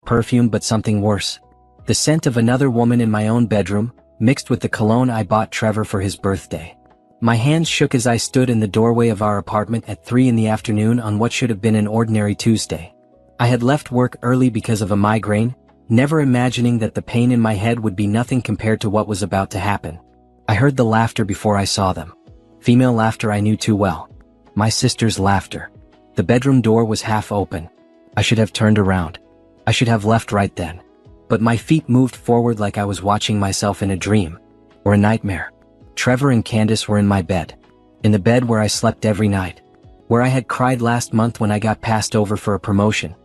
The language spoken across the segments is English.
perfume, but something worse. The scent of another woman in my own bedroom, mixed with the cologne I bought Trevor for his birthday. My hands shook as I stood in the doorway of our apartment at 3 in the afternoon on what should have been an ordinary Tuesday. I had left work early because of a migraine, never imagining that the pain in my head would be nothing compared to what was about to happen. I heard the laughter before I saw them. Female laughter I knew too well. My sister's laughter. The bedroom door was half open. I should have turned around. I should have left right then. But my feet moved forward like I was watching myself in a dream. Or a nightmare. Trevor and Candace were in my bed. In the bed where I slept every night. Where I had cried last month when I got passed over for a promotion.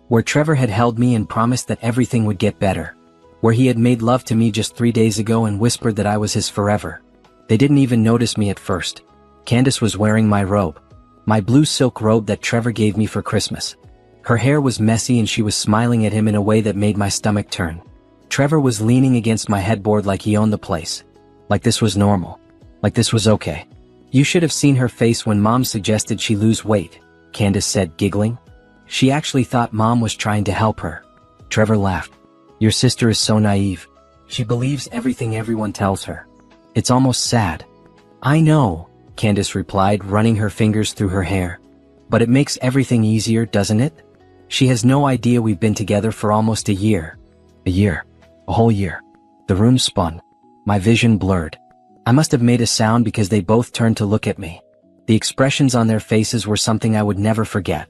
Where Trevor had held me and promised that everything would get better. Where he had made love to me just 3 days ago and whispered that I was his forever. They didn't even notice me at first. Candace was wearing my robe. My blue silk robe that Trevor gave me for Christmas. Her hair was messy and she was smiling at him in a way that made my stomach turn. Trevor was leaning against my headboard like he owned the place. Like this was normal. Like this was okay. You should have seen her face when Mom suggested she lose weight, Candace said, giggling. She actually thought Mom was trying to help her. Trevor laughed. Your sister is so naive. She believes everything everyone tells her. It's almost sad. I know, Candace replied, running her fingers through her hair. But it makes everything easier, doesn't it? She has no idea we've been together for almost a year. A year. A whole year. The room spun. My vision blurred. I must have made a sound because they both turned to look at me. The expressions on their faces were something I would never forget.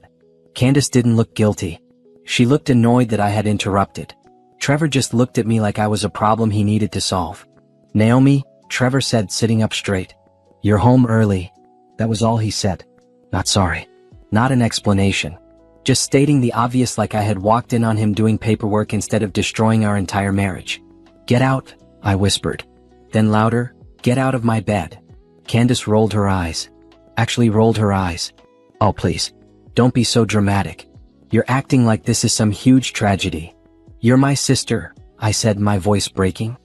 Candace didn't look guilty. She looked annoyed that I had interrupted. Trevor just looked at me like I was a problem he needed to solve. Naomi, Trevor said, sitting up straight. You're home early. That was all he said. Not sorry. Not an explanation. Just stating the obvious, like I had walked in on him doing paperwork instead of destroying our entire marriage. Get out, I whispered. Then louder, get out of my bed. Candace rolled her eyes. Actually rolled her eyes. Oh please. Don't be so dramatic. You're acting like this is some huge tragedy. You're my sister, I said, my voice breaking.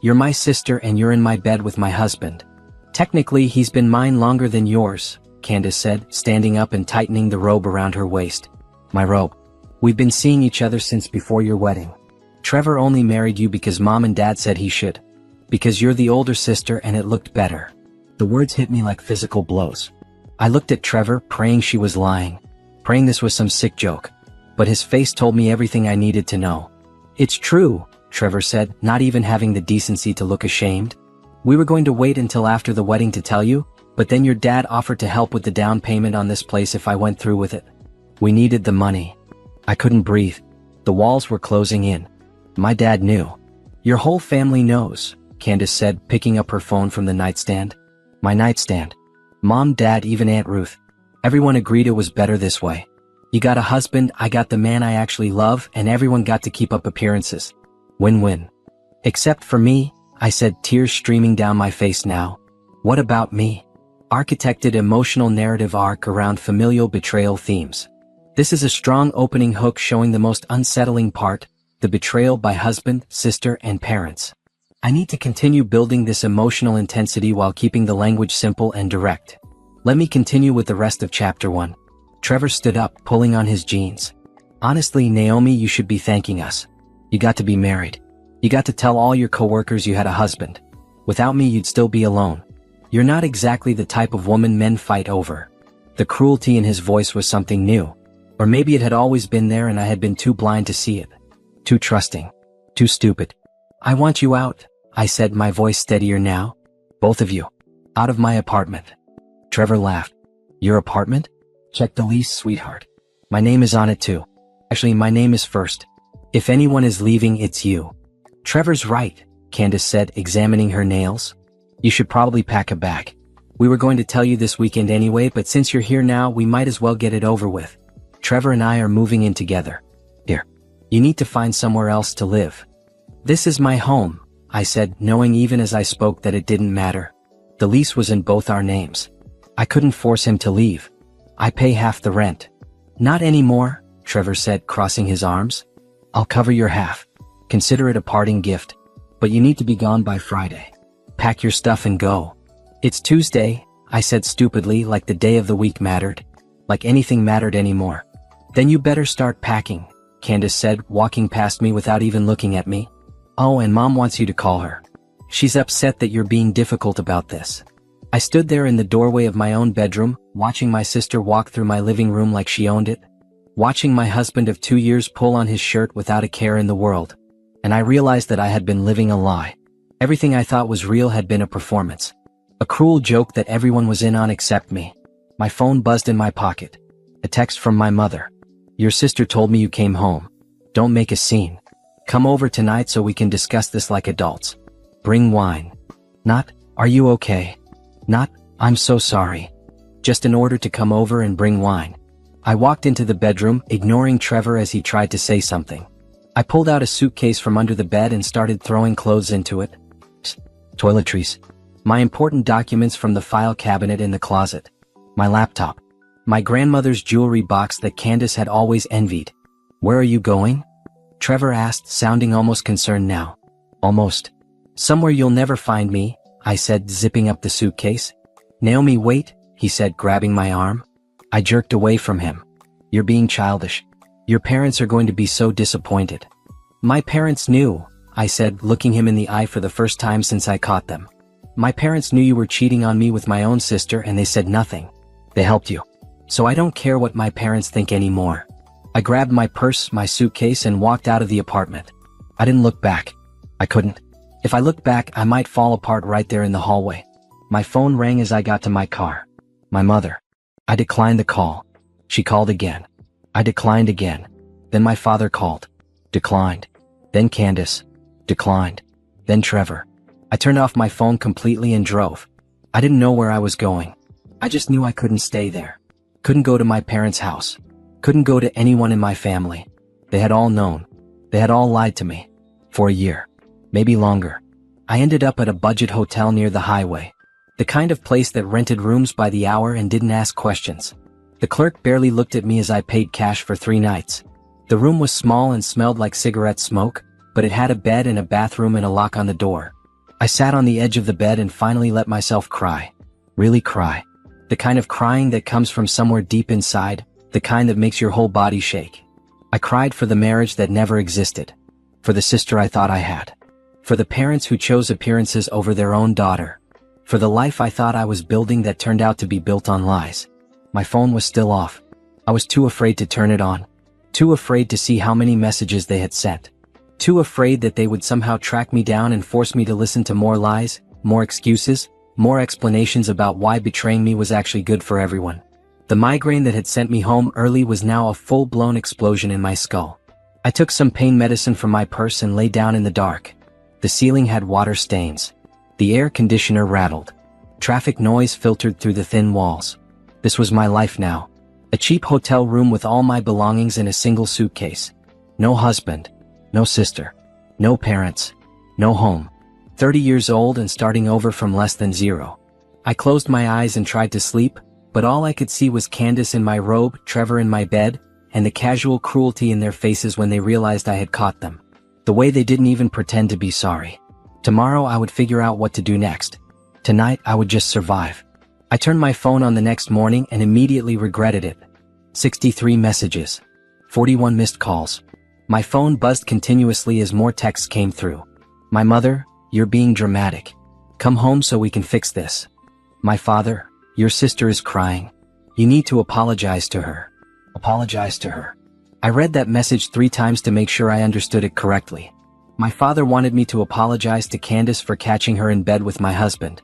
You're my sister and you're in my bed with my husband. Technically he's been mine longer than yours, Candace said, standing up and tightening the robe around her waist. My robe. We've been seeing each other since before your wedding. Trevor only married you because Mom and Dad said he should. Because you're the older sister and it looked better. The words hit me like physical blows. I looked at Trevor, praying she was lying. Praying this was some sick joke. But his face told me everything I needed to know. It's true, Trevor said, not even having the decency to look ashamed. We were going to wait until after the wedding to tell you, but then your dad offered to help with the down payment on this place if I went through with it. We needed the money. I couldn't breathe. The walls were closing in. My dad knew. Your whole family knows, Candace said, picking up her phone from the nightstand. My nightstand. Mom, Dad, even Aunt Ruth. Everyone agreed it was better this way. You got a husband, I got the man I actually love, and everyone got to keep up appearances. Win-win. Except for me, I said, tears streaming down my face now. What about me? Architected emotional narrative arc around familial betrayal themes. This is a strong opening hook showing the most unsettling part, the betrayal by husband, sister, and parents. I need to continue building this emotional intensity while keeping the language simple and direct. Let me continue with the rest of chapter 1. Trevor stood up, pulling on his jeans. Honestly, Naomi, you should be thanking us. You got to be married. You got to tell all your coworkers you had a husband. Without me, you'd still be alone. You're not exactly the type of woman men fight over. The cruelty in his voice was something new. Or maybe it had always been there and I had been too blind to see it. Too trusting. Too stupid. I want you out, I said, my voice steadier now. Both of you. Out of my apartment. Trevor laughed. Your apartment? Check the lease, sweetheart. My name is on it too. Actually, my name is first. If anyone is leaving, it's you. Trevor's right, Candace said, examining her nails. You should probably pack a bag. We were going to tell you this weekend anyway, but since you're here now, we might as well get it over with. Trevor and I are moving in together. Here. You need to find somewhere else to live. This is my home, I said, knowing even as I spoke that it didn't matter. The lease was in both our names. I couldn't force him to leave. I pay half the rent. Not anymore, Trevor said, crossing his arms. I'll cover your half. Consider it a parting gift. But you need to be gone by Friday. Pack your stuff and go. It's Tuesday, I said stupidly, like the day of the week mattered. Like anything mattered anymore. Then you better start packing, Candace said, walking past me without even looking at me. Oh, and Mom wants you to call her. She's upset that you're being difficult about this. I stood there in the doorway of my own bedroom, watching my sister walk through my living room like she owned it, watching my husband of 2 years pull on his shirt without a care in the world. And I realized that I had been living a lie. Everything I thought was real had been a performance. A cruel joke that everyone was in on except me. My phone buzzed in my pocket. A text from my mother. Your sister told me you came home. Don't make a scene. Come over tonight so we can discuss this like adults. Bring wine. Not, are you okay? Not, I'm so sorry. Just an order to come over and bring wine. I walked into the bedroom, ignoring Trevor as he tried to say something. I pulled out a suitcase from under the bed and started throwing clothes into it. Toiletries. My important documents from the file cabinet in the closet. My laptop. My grandmother's jewelry box that Candace had always envied. Where are you going? Trevor asked, sounding almost concerned now. Almost. Somewhere you'll never find me, I said, zipping up the suitcase. Naomi, wait, he said, grabbing my arm. I jerked away from him. You're being childish. Your parents are going to be so disappointed. My parents knew, I said, looking him in the eye for the first time since I caught them. My parents knew you were cheating on me with my own sister and they said nothing. They helped you. So I don't care what my parents think anymore. I grabbed my purse, my suitcase, and walked out of the apartment. I didn't look back. I couldn't. If I looked back, I might fall apart right there in the hallway. My phone rang as I got to my car. My mother. I declined the call. She called again. I declined again. Then my father called. Declined. Then Candace. Declined. Then Trevor. I turned off my phone completely and drove. I didn't know where I was going. I just knew I couldn't stay there. Couldn't go to my parents' house. Couldn't go to anyone in my family. They had all known. They had all lied to me. For a year. Maybe longer. I ended up at a budget hotel near the highway. The kind of place that rented rooms by the hour and didn't ask questions. The clerk barely looked at me as I paid cash for 3 nights. The room was small and smelled like cigarette smoke, but it had a bed and a bathroom and a lock on the door. I sat on the edge of the bed and finally let myself cry. Really cry. The kind of crying that comes from somewhere deep inside, the kind that makes your whole body shake. I cried for the marriage that never existed. For the sister I thought I had. For the parents who chose appearances over their own daughter. For the life I thought I was building that turned out to be built on lies. My phone was still off. I was too afraid to turn it on. Too afraid to see how many messages they had sent. Too afraid that they would somehow track me down and force me to listen to more lies, more excuses, more explanations about why betraying me was actually good for everyone. The migraine that had sent me home early was now a full-blown explosion in my skull. I took some pain medicine from my purse and lay down in the dark. The ceiling had water stains. The air conditioner rattled. Traffic noise filtered through the thin walls. This was my life now. A cheap hotel room with all my belongings in a single suitcase. No husband. No sister. No parents. No home. 30 years old and starting over from less than zero. I closed my eyes and tried to sleep, but all I could see was Candace in my robe, Trevor in my bed, and the casual cruelty in their faces when they realized I had caught them. The way they didn't even pretend to be sorry. Tomorrow I would figure out what to do next. Tonight I would just survive. I turned my phone on the next morning and immediately regretted it. 63 messages. 41 missed calls. My phone buzzed continuously as more texts came through. My mother, you're being dramatic. Come home so we can fix this. My father, your sister is crying. You need to apologize to her. Apologize to her. I read that message 3 times to make sure I understood it correctly. My father wanted me to apologize to Candace for catching her in bed with my husband.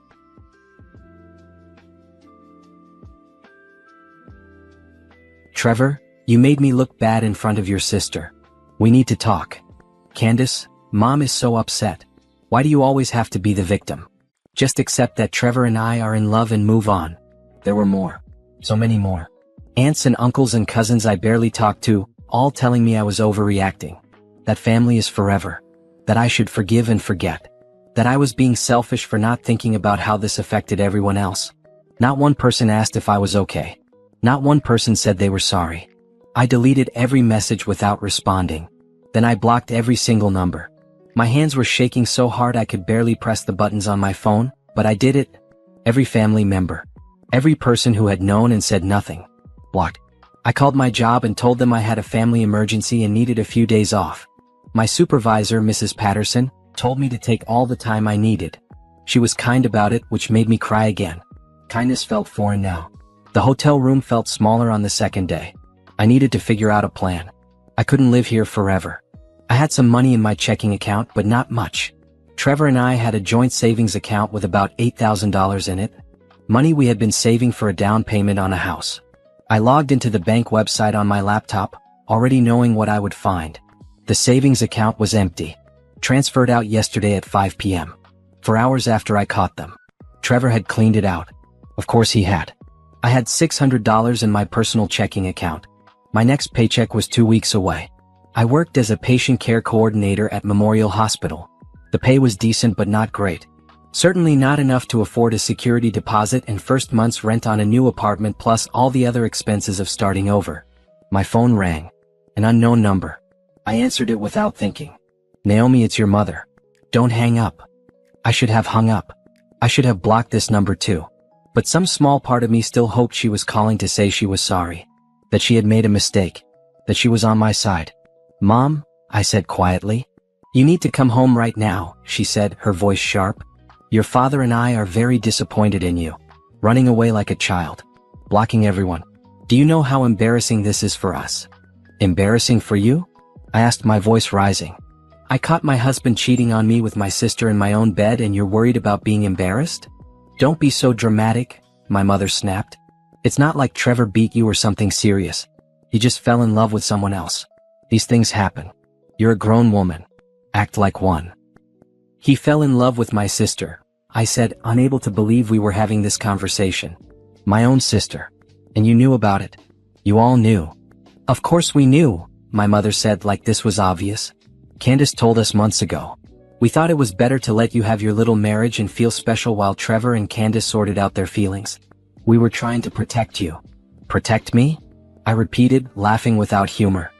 Trevor, you made me look bad in front of your sister. We need to talk. Candace, Mom is so upset. Why do you always have to be the victim? Just accept that Trevor and I are in love and move on. There were more. So many more. Aunts and uncles and cousins I barely talked to, all telling me I was overreacting. That family is forever. That I should forgive and forget. That I was being selfish for not thinking about how this affected everyone else. Not one person asked if I was okay. Not one person said they were sorry. I deleted every message without responding. Then I blocked every single number. My hands were shaking so hard I could barely press the buttons on my phone, but I did it. Every family member. Every person who had known and said nothing. Blocked. I called my job and told them I had a family emergency and needed a few days off. My supervisor, Mrs. Patterson, told me to take all the time I needed. She was kind about it, which made me cry again. Kindness felt foreign now. The hotel room felt smaller on the second day. I needed to figure out a plan. I couldn't live here forever. I had some money in my checking account, but not much. Trevor and I had a joint savings account with about $8,000 in it. Money we had been saving for a down payment on a house. I logged into the bank website on my laptop, already knowing what I would find. The savings account was empty. Transferred out yesterday at 5 p.m. 4 hours after I caught them. Trevor had cleaned it out. Of course he had. I had $600 in my personal checking account. My next paycheck was 2 weeks away. I worked as a patient care coordinator at Memorial Hospital. The pay was decent but not great. Certainly not enough to afford a security deposit and first month's rent on a new apartment plus all the other expenses of starting over. My phone rang. An unknown number. I answered it without thinking. Naomi, it's your mother. Don't hang up. I should have hung up. I should have blocked this number too. But some small part of me still hoped she was calling to say she was sorry. That she had made a mistake. That she was on my side. Mom, I said quietly. You need to come home right now, she said, her voice sharp. Your father and I are very disappointed in you. Running away like a child. Blocking everyone. Do you know how embarrassing this is for us? Embarrassing for you? I asked, my voice rising. I caught my husband cheating on me with my sister in my own bed and you're worried about being embarrassed? Don't be so dramatic, my mother snapped. It's not like Trevor beat you or something serious. He just fell in love with someone else. These things happen. You're a grown woman. Act like one. He fell in love with my sister, I said, unable to believe we were having this conversation. My own sister. And you knew about it. You all knew. Of course we knew, my mother said like this was obvious. Candace told us months ago. We thought it was better to let you have your little marriage and feel special while Trevor and Candace sorted out their feelings. We were trying to protect you. Protect me? I repeated, laughing without humor.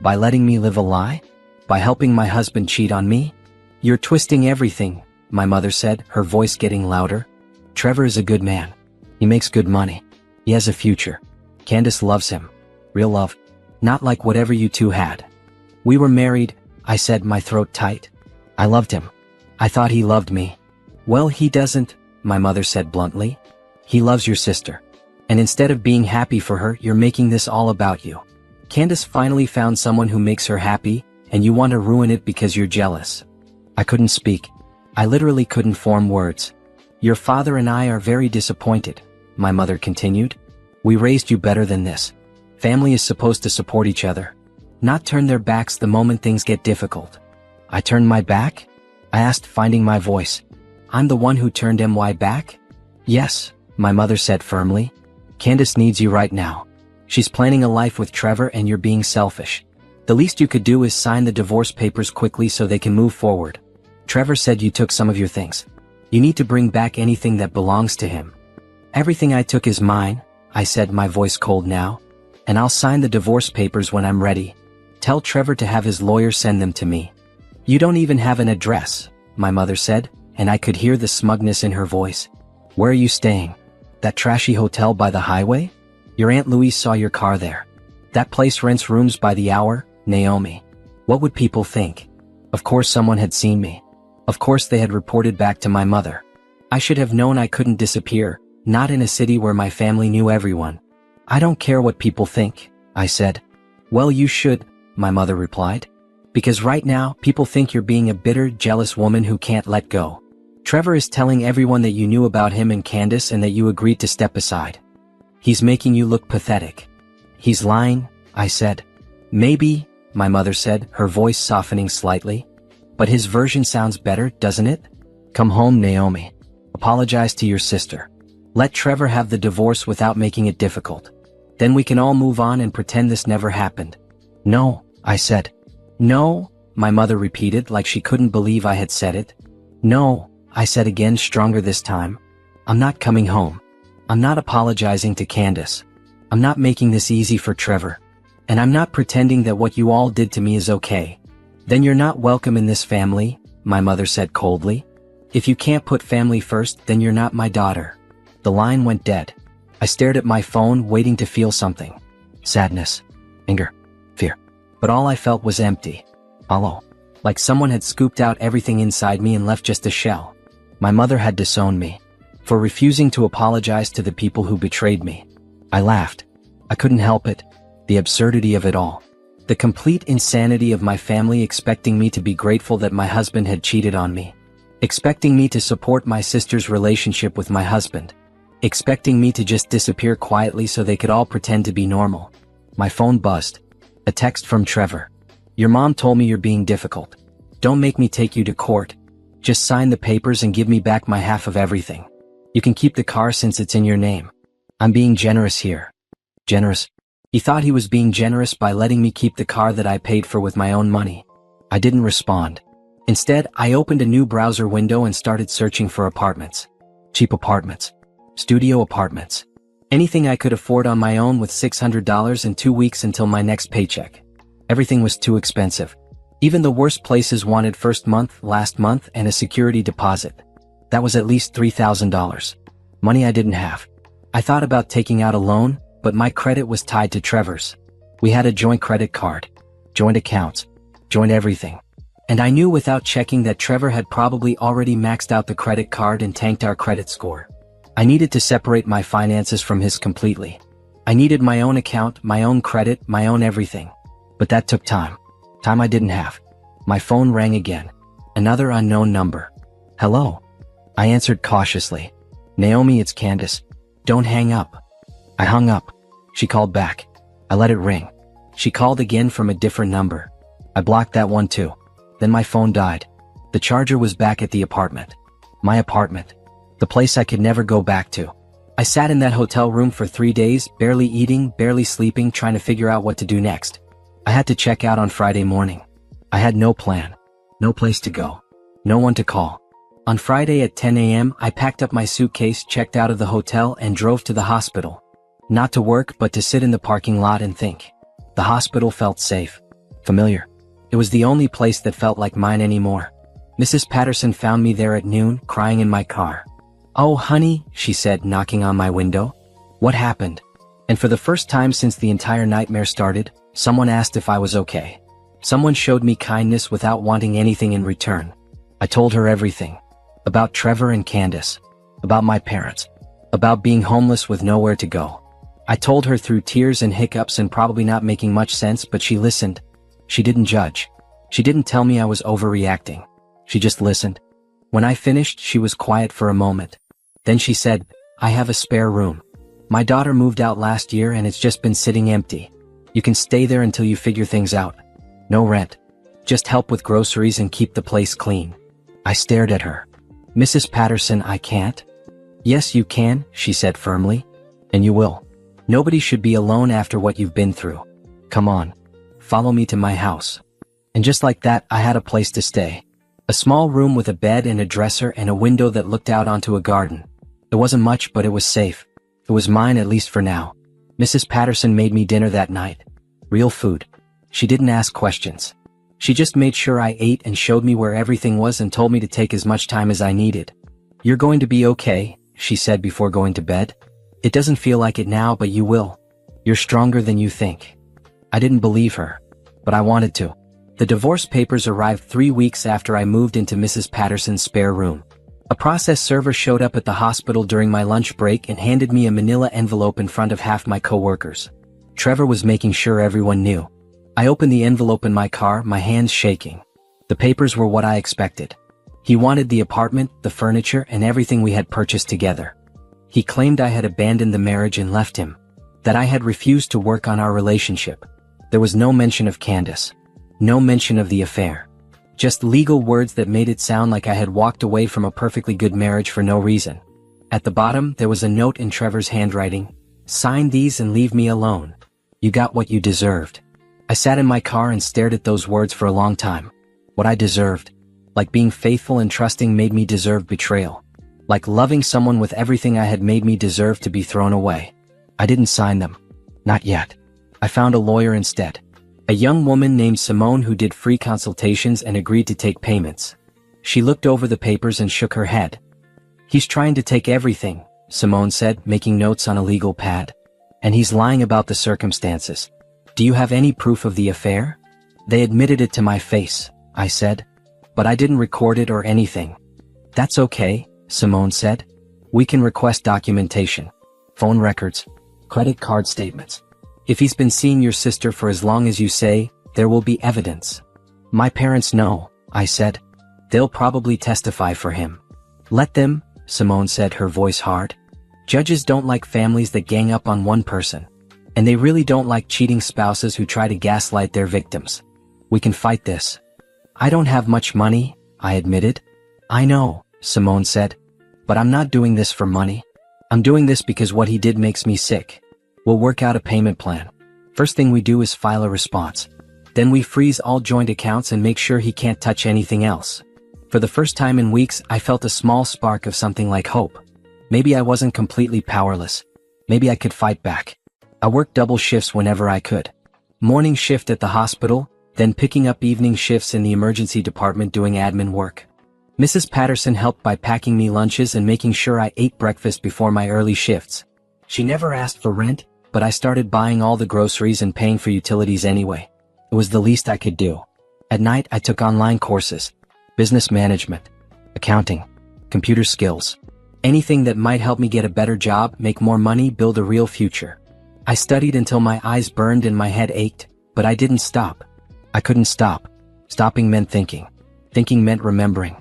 By letting me live a lie? By helping my husband cheat on me? You're twisting everything, my mother said, her voice getting louder. Trevor is a good man. He makes good money. He has a future. Candace loves him. Real love. Not like whatever you two had. We were married, I said, my throat tight. I loved him. I thought he loved me. Well, he doesn't, my mother said bluntly. He loves your sister. And instead of being happy for her, you're making this all about you. Candace finally found someone who makes her happy, and you want to ruin it because you're jealous. I couldn't speak. I literally couldn't form words. Your father and I are very disappointed, my mother continued. We raised you better than this. Family is supposed to support each other, not turn their backs the moment things get difficult. I turned my back? I asked, finding my voice. I'm the one who turned MY back? Yes, my mother said firmly. Candace needs you right now. She's planning a life with Trevor and you're being selfish. The least you could do is sign the divorce papers quickly so they can move forward. Trevor said you took some of your things. You need to bring back anything that belongs to him. Everything I took is mine, I said, my voice cold now. And I'll sign the divorce papers when I'm ready. Tell Trevor to have his lawyer send them to me. You don't even have an address, my mother said, and I could hear the smugness in her voice. Where are you staying? That trashy hotel by the highway? Your Aunt Louise saw your car there. That place rents rooms by the hour, Naomi. What would people think? Of course someone had seen me. Of course they had reported back to my mother. I should have known I couldn't disappear, not in a city where my family knew everyone. I don't care what people think, I said. Well, you should, my mother replied. Because right now, people think you're being a bitter, jealous woman who can't let go. Trevor is telling everyone that you knew about him and Candace and that you agreed to step aside. He's making you look pathetic. He's lying, I said. Maybe, my mother said, her voice softening slightly. But his version sounds better, doesn't it? Come home, Naomi. Apologize to your sister. Let Trevor have the divorce without making it difficult. Then we can all move on and pretend this never happened. No, I said. No, my mother repeated like she couldn't believe I had said it. No, I said again, stronger this time. I'm not coming home. I'm not apologizing to Candace. I'm not making this easy for Trevor. And I'm not pretending that what you all did to me is okay. Then you're not welcome in this family, my mother said coldly. If you can't put family first, then you're not my daughter. The line went dead. I stared at my phone, waiting to feel something. sadness, anger, fear. But all I felt was empty, hollow. Like someone had scooped out everything inside me and left just a shell. My mother had disowned me for refusing to apologize to the people who betrayed me. I laughed. I couldn't help it. The absurdity of it all. The complete insanity of my family expecting me to be grateful that my husband had cheated on me. Expecting me to support my sister's relationship with my husband. Expecting me to just disappear quietly so they could all pretend to be normal. My phone buzzed. A text from Trevor. Your mom told me you're being difficult. Don't make me take you to court. Just sign the papers and give me back my half of everything. You can keep the car since it's in your name. I'm being generous here. Generous? He thought he was being generous by letting me keep the car that I paid for with my own money. I didn't respond. Instead, I opened a new browser window and started searching for apartments. Cheap apartments. Studio apartments. Anything I could afford on my own with $600 in 2 weeks until my next paycheck. Everything was too expensive. Even the worst places wanted first month, last month, and a security deposit. That was at least $3,000. Money I didn't have. I thought about taking out a loan, but my credit was tied to Trevor's. We had a joint credit card, joint accounts, joint everything. And I knew without checking that Trevor had probably already maxed out the credit card and tanked our credit score. I needed to separate my finances from his completely. I needed my own account, my own credit, my own everything. But that took time. Time I didn't have. My phone rang again. Another unknown number. Hello? I answered cautiously. Naomi, it's Candace. Don't hang up. I hung up. She called back. I let it ring. She called again from a different number. I blocked that one too. Then my phone died. The charger was back at the apartment. My apartment. The place I could never go back to. I sat in that hotel room for 3 days, barely eating, barely sleeping, trying to figure out what to do next. I had to check out on Friday morning. I had no plan. No place to go. No one to call. On Friday at 10 a.m., I packed up my suitcase, checked out of the hotel, and drove to the hospital. Not to work, but to sit in the parking lot and think. The hospital felt safe. Familiar. It was the only place that felt like mine anymore. Mrs. Patterson found me there at noon, crying in my car. Oh, honey, she said, knocking on my window. What happened? And for the first time since the entire nightmare started, someone asked if I was okay. Someone showed me kindness without wanting anything in return. I told her everything. About Trevor and Candace. About my parents. About being homeless with nowhere to go. I told her through tears and hiccups and probably not making much sense, but she listened. She didn't judge. She didn't tell me I was overreacting. She just listened. When I finished, she was quiet for a moment. Then she said, I have a spare room. My daughter moved out last year and it's just been sitting empty. You can stay there until you figure things out. No rent. Just help with groceries and keep the place clean. I stared at her. Mrs. Patterson, I can't. Yes, you can, she said firmly. And you will. Nobody should be alone after what you've been through. Come on. Follow me to my house. And just like that, I had a place to stay. A small room with a bed and a dresser and a window that looked out onto a garden. It wasn't much, but it was safe. It was mine, at least for now. Mrs. Patterson made me dinner that night. Real food. She didn't ask questions. She just made sure I ate and showed me where everything was and told me to take as much time as I needed. You're going to be okay, she said before going to bed. It doesn't feel like it now, but you will. You're stronger than you think. I didn't believe her, but I wanted to. The divorce papers arrived 3 weeks after I moved into Mrs. Patterson's spare room. A process server showed up at the hospital during my lunch break and handed me a manila envelope in front of half my coworkers. Trevor was making sure everyone knew. I opened the envelope in my car, my hands shaking. The papers were what I expected. He wanted the apartment, the furniture, and everything we had purchased together. He claimed I had abandoned the marriage and left him. That I had refused to work on our relationship. There was no mention of Candace. No mention of the affair. Just legal words that made it sound like I had walked away from a perfectly good marriage for no reason. At the bottom, there was a note in Trevor's handwriting. Sign these and leave me alone. You got what you deserved. I sat in my car and stared at those words for a long time. What I deserved. Like being faithful and trusting made me deserve betrayal. Like loving someone with everything I had made me deserve to be thrown away. I didn't sign them. Not yet. I found a lawyer instead. A young woman named Simone who did free consultations and agreed to take payments. She looked over the papers and shook her head. He's trying to take everything, Simone said, making notes on a legal pad. And he's lying about the circumstances. Do you have any proof of the affair? They admitted it to my face, I said. But I didn't record it or anything. That's okay, Simone said. We can request documentation. Phone records. Credit card statements. If he's been seeing your sister for as long as you say, there will be evidence. My parents know, I said. They'll probably testify for him. Let them, Simone said, her voice hard. Judges don't like families that gang up on one person. And they really don't like cheating spouses who try to gaslight their victims. We can fight this. I don't have much money, I admitted. I know, Simone said. But I'm not doing this for money. I'm doing this because what he did makes me sick. We'll work out a payment plan. First thing we do is file a response. Then we freeze all joint accounts and make sure he can't touch anything else. For the first time in weeks, I felt a small spark of something like hope. Maybe I wasn't completely powerless. Maybe I could fight back. I worked double shifts whenever I could. Morning shift at the hospital, then picking up evening shifts in the emergency department doing admin work. Mrs. Patterson helped by packing me lunches and making sure I ate breakfast before my early shifts. She never asked for rent, but I started buying all the groceries and paying for utilities anyway. It was the least I could do. At night, I took online courses. Business management, accounting, computer skills. Anything that might help me get a better job, make more money, build a real future. I studied until my eyes burned and my head ached, but I didn't stop. I couldn't stop. Stopping meant thinking. Thinking meant remembering.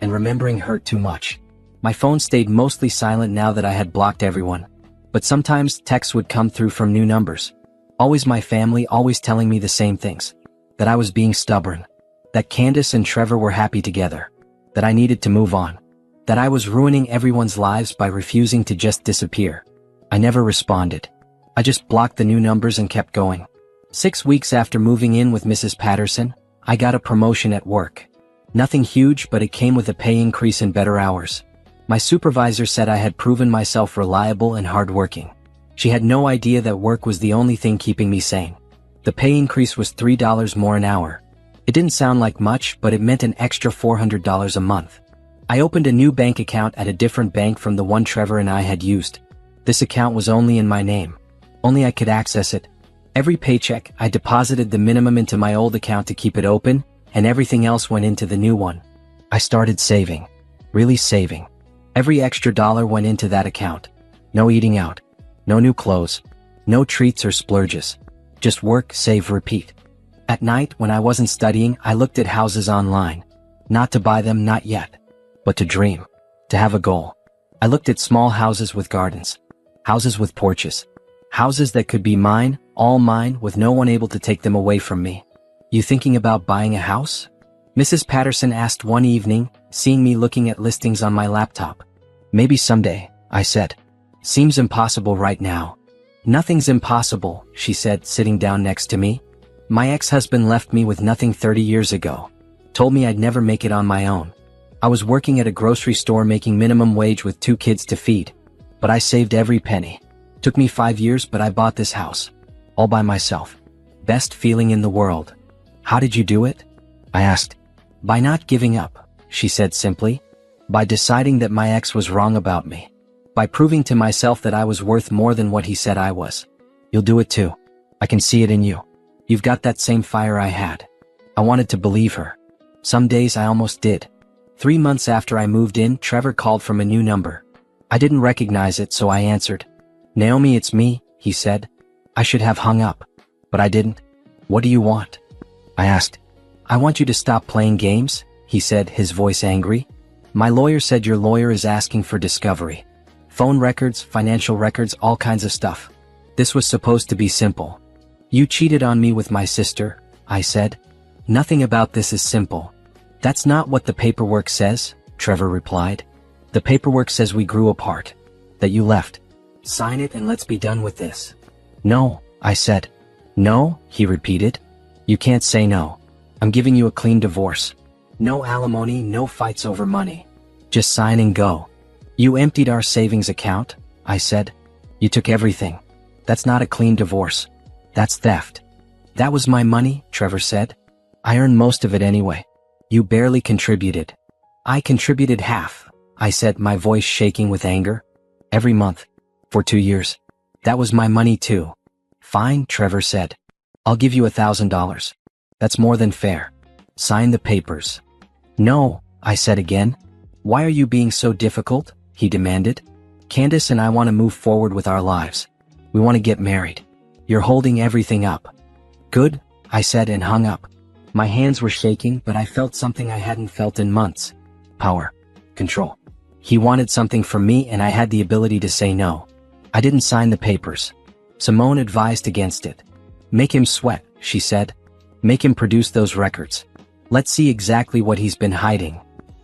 And remembering hurt too much. My phone stayed mostly silent now that I had blocked everyone. But sometimes texts would come through from new numbers. Always my family, always telling me the same things. That I was being stubborn. That Candace and Trevor were happy together. That I needed to move on. That I was ruining everyone's lives by refusing to just disappear. I never responded. I just blocked the new numbers and kept going. 6 weeks after moving in with Mrs. Patterson, I got a promotion at work. Nothing huge, but it came with a pay increase and better hours. My supervisor said I had proven myself reliable and hardworking. She had no idea that work was the only thing keeping me sane. The pay increase was $3 more an hour. It didn't sound like much, but it meant an extra $400 a month. I opened a new bank account at a different bank from the one Trevor and I had used. This account was only in my name. Only I could access it. Every paycheck, I deposited the minimum into my old account to keep it open, and everything else went into the new one. I started saving. Really saving. Every extra dollar went into that account. No eating out. No new clothes. No treats or splurges. Just work, save, repeat. At night, when I wasn't studying, I looked at houses online. Not to buy them, not yet. But to dream. To have a goal. I looked at small houses with gardens. Houses with porches. Houses that could be mine, all mine, with no one able to take them away from me. You thinking about buying a house? Mrs. Patterson asked one evening, seeing me looking at listings on my laptop. Maybe someday, I said. Seems impossible right now. Nothing's impossible, she said, sitting down next to me. My ex-husband left me with nothing 30 years ago. Told me I'd never make it on my own. I was working at a grocery store making minimum wage with 2 kids to feed. But I saved every penny. Took me 5 years, but I bought this house. All by myself. Best feeling in the world. How did you do it? I asked. By not giving up, she said simply. By deciding that my ex was wrong about me. By proving to myself that I was worth more than what he said I was. You'll do it too. I can see it in you. You've got that same fire I had. I wanted to believe her. Some days I almost did. 3 months after I moved in, Trevor called from a new number. I didn't recognize it, so I answered. Naomi, it's me, he said. I should have hung up. But I didn't. What do you want? I asked. I want you to stop playing games, he said, his voice angry. My lawyer said your lawyer is asking for discovery. Phone records, financial records, all kinds of stuff. This was supposed to be simple. You cheated on me with my sister, I said. Nothing about this is simple. That's not what the paperwork says, Trevor replied. The paperwork says we grew apart. That you left. Sign it and let's be done with this. No, I said. No, he repeated. You can't say no. I'm giving you a clean divorce. No alimony, no fights over money. Just sign and go. You emptied our savings account, I said. You took everything. That's not a clean divorce. That's theft. That was my money, Trevor said. I earned most of it anyway. You barely contributed. I contributed half, I said, my voice shaking with anger. Every month. For 2 years. That was my money too. Fine, Trevor said. I'll give you $1,000. That's more than fair. Sign the papers. No, I said again. Why are you being so difficult? He demanded. Candace and I want to move forward with our lives. We want to get married. You're holding everything up. Good, I said and hung up. My hands were shaking, but I felt something I hadn't felt in months. Power. Control. He wanted something from me and I had the ability to say no. I didn't sign the papers. Simone advised against it. Make him sweat, she said. Make him produce those records. Let's see exactly what he's been hiding.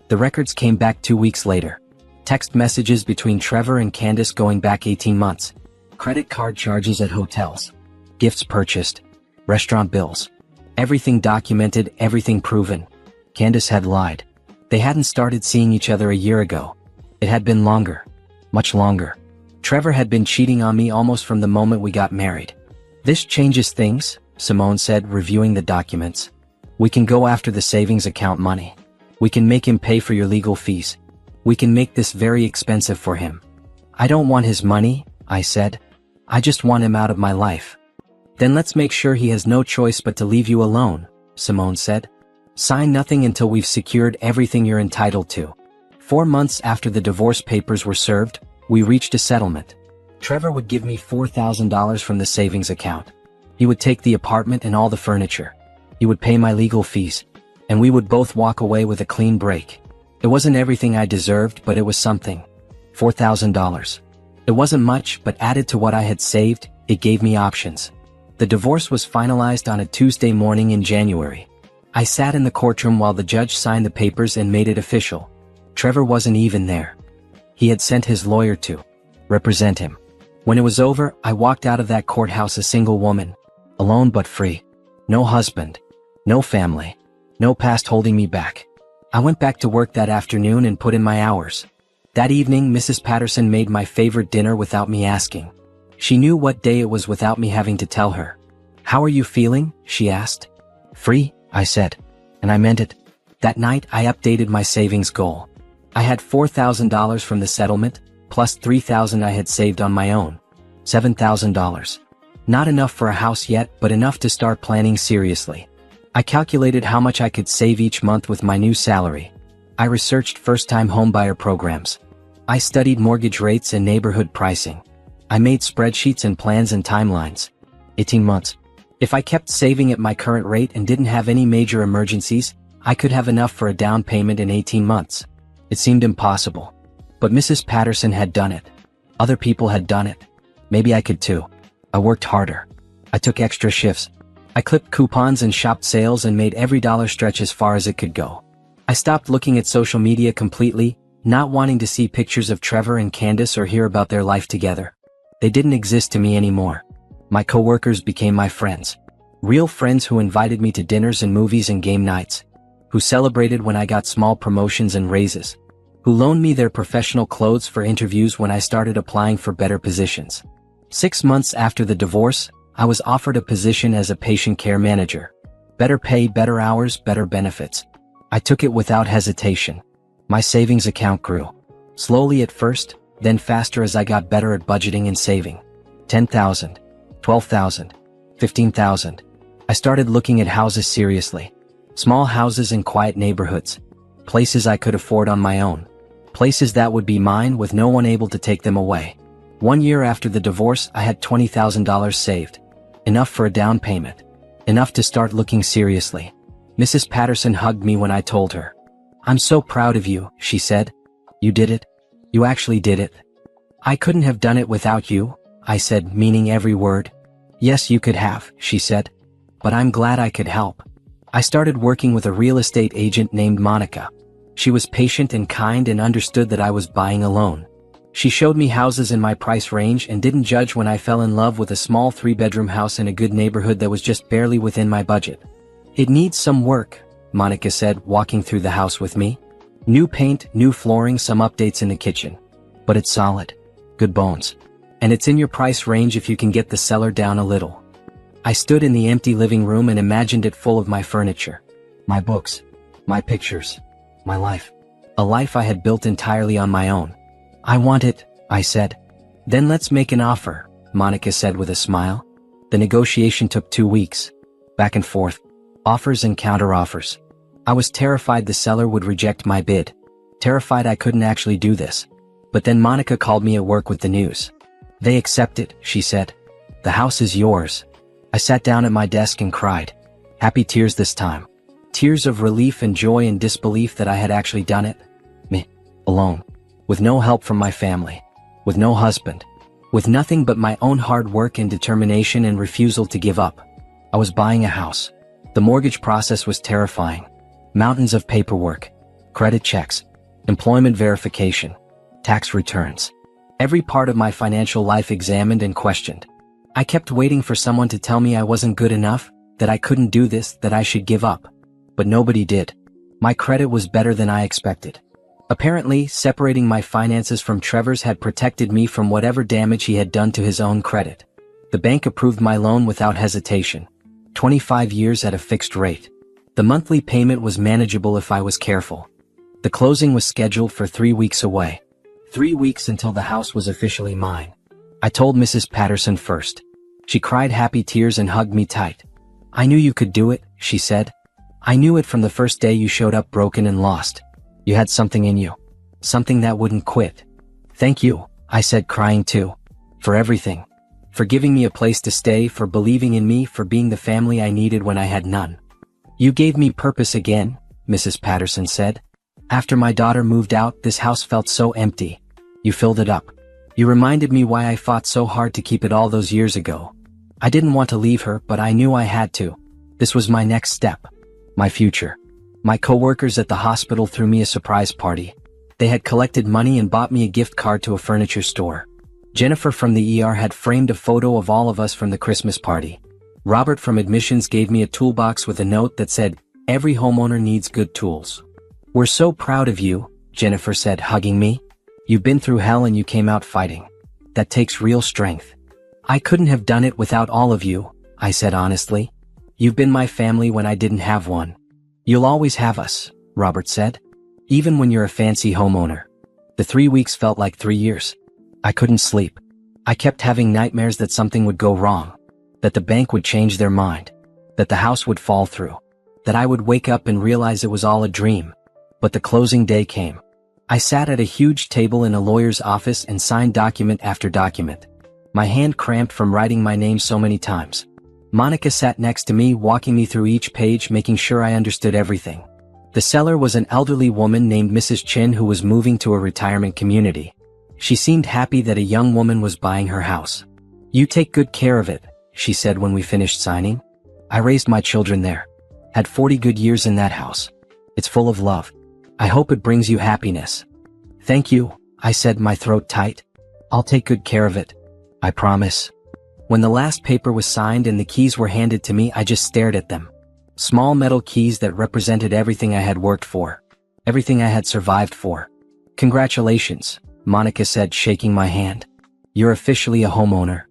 The records came back 2 weeks later. Text messages between Trevor and Candace going back 18 months. Credit card charges at hotels. Gifts purchased. Restaurant bills. Everything documented, everything proven. Candace had lied. They hadn't started seeing each other a year ago. It had been longer. Much longer. Trevor had been cheating on me almost from the moment we got married. This changes things, Simone said, reviewing the documents. We can go after the savings account money. We can make him pay for your legal fees. We can make this very expensive for him. I don't want his money, I said. I just want him out of my life. Then let's make sure he has no choice but to leave you alone, Simone said. Sign nothing until we've secured everything you're entitled to. 4 months after the divorce papers were served, we reached a settlement. Trevor would give me $4,000 from the savings account. He would take the apartment and all the furniture. He would pay my legal fees. And we would both walk away with a clean break. It wasn't everything I deserved, but it was something. $4,000. It wasn't much, but added to what I had saved, it gave me options. The divorce was finalized on a Tuesday morning in January. I sat in the courtroom while the judge signed the papers and made it official. Trevor wasn't even there. He had sent his lawyer to represent him. When it was over, I walked out of that courthouse a single woman. Alone but free. No husband. No family. No past holding me back. I went back to work that afternoon and put in my hours. That evening, Mrs. Patterson made my favorite dinner without me asking. She knew what day it was without me having to tell her. How are you feeling? She asked. Free, I said. And I meant it. That night, I updated my savings goal. I had $4,000 from the settlement, plus $3,000 I had saved on my own. $7,000. Not enough for a house yet, but enough to start planning seriously. I calculated how much I could save each month with my new salary. I researched first-time homebuyer programs. I studied mortgage rates and neighborhood pricing. I made spreadsheets and plans and timelines. 18 months. If I kept saving at my current rate and didn't have any major emergencies, I could have enough for a down payment in 18 months. It seemed impossible. But Mrs. Patterson had done it. Other people had done it. Maybe I could too. I worked harder. I took extra shifts. I clipped coupons and shopped sales and made every dollar stretch as far as it could go. I stopped looking at social media completely, not wanting to see pictures of Trevor and Candace or hear about their life together. They didn't exist to me anymore. My coworkers became my friends. Real friends who invited me to dinners and movies and game nights. Who celebrated when I got small promotions and raises. Who loaned me their professional clothes for interviews when I started applying for better positions. 6 months after the divorce, I was offered a position as a patient care manager. Better pay, better hours, better benefits. I took it without hesitation. My savings account grew. Slowly at first, then faster as I got better at budgeting and saving. 10,000, 12,000, 15,000. I started looking at houses seriously. Small houses in quiet neighborhoods. Places I could afford on my own. Places that would be mine with no one able to take them away. 1 year after the divorce, I had $20,000 saved. Enough for a down payment. Enough to start looking seriously. Mrs. Patterson hugged me when I told her. I'm so proud of you, she said. You did it. You actually did it. I couldn't have done it without you, I said, meaning every word. Yes, you could have, she said. But I'm glad I could help. I started working with a real estate agent named Monica. She was patient and kind and understood that I was buying alone. She showed me houses in my price range and didn't judge when I fell in love with a small 3-bedroom house in a good neighborhood that was just barely within my budget. It needs some work, Monica said, walking through the house with me. New paint, new flooring, some updates in the kitchen. But it's solid. Good bones. And it's in your price range if you can get the seller down a little. I stood in the empty living room and imagined it full of my furniture. My books. My pictures. My life. A life I had built entirely on my own. I want it, I said. Then let's make an offer, Monica said with a smile. The negotiation took 2 weeks. Back and forth. Offers and counteroffers. I was terrified the seller would reject my bid. Terrified I couldn't actually do this. But then Monica called me at work with the news. They accepted, she said. The house is yours. I sat down at my desk and cried. Happy tears this time. Tears of relief and joy and disbelief that I had actually done it. Me. Alone. With no help from my family. With no husband. With nothing but my own hard work and determination and refusal to give up. I was buying a house. The mortgage process was terrifying. Mountains of paperwork. Credit checks. Employment verification. Tax returns. Every part of my financial life examined and questioned. I kept waiting for someone to tell me I wasn't good enough, that I couldn't do this, that I should give up. But nobody did. My credit was better than I expected. Apparently, separating my finances from Trevor's had protected me from whatever damage he had done to his own credit. The bank approved my loan without hesitation. 25 years at a fixed rate. The monthly payment was manageable if I was careful. The closing was scheduled for 3 weeks away. 3 weeks until the house was officially mine. I told Mrs. Patterson first. She cried happy tears and hugged me tight. I knew you could do it, she said. I knew it from the first day you showed up broken and lost. You had something in you. Something that wouldn't quit. Thank you, I said, crying too. For everything. For giving me a place to stay, for believing in me, for being the family I needed when I had none. You gave me purpose again, Mrs. Patterson said. After my daughter moved out, this house felt so empty. You filled it up. You reminded me why I fought so hard to keep it all those years ago. I didn't want to leave her, but I knew I had to. This was my next step. My future. My co-workers at the hospital threw me a surprise party. They had collected money and bought me a gift card to a furniture store. Jennifer from the ER had framed a photo of all of us from the Christmas party. Robert from admissions gave me a toolbox with a note that said, "Every homeowner needs good tools." "We're so proud of you," Jennifer said, hugging me. "You've been through hell and you came out fighting. That takes real strength." "I couldn't have done it without all of you," I said honestly. "You've been my family when I didn't have one." "You'll always have us," Robert said. "Even when you're a fancy homeowner." The 3 weeks felt like 3 years. I couldn't sleep. I kept having nightmares that something would go wrong. That the bank would change their mind. That the house would fall through. That I would wake up and realize it was all a dream. But the closing day came. I sat at a huge table in a lawyer's office and signed document after document. My hand cramped from writing my name so many times. Monica sat next to me, walking me through each page, making sure I understood everything. The seller was an elderly woman named Mrs. Chin who was moving to a retirement community. She seemed happy that a young woman was buying her house. "You take good care of it," she said when we finished signing. "I raised my children there. Had 40 good years in that house. It's full of love. I hope it brings you happiness." "Thank you," I said, my throat tight. "I'll take good care of it. I promise." When the last paper was signed and the keys were handed to me, I just stared at them. Small metal keys that represented everything I had worked for. Everything I had survived for. "Congratulations," Monica said, shaking my hand. "You're officially a homeowner."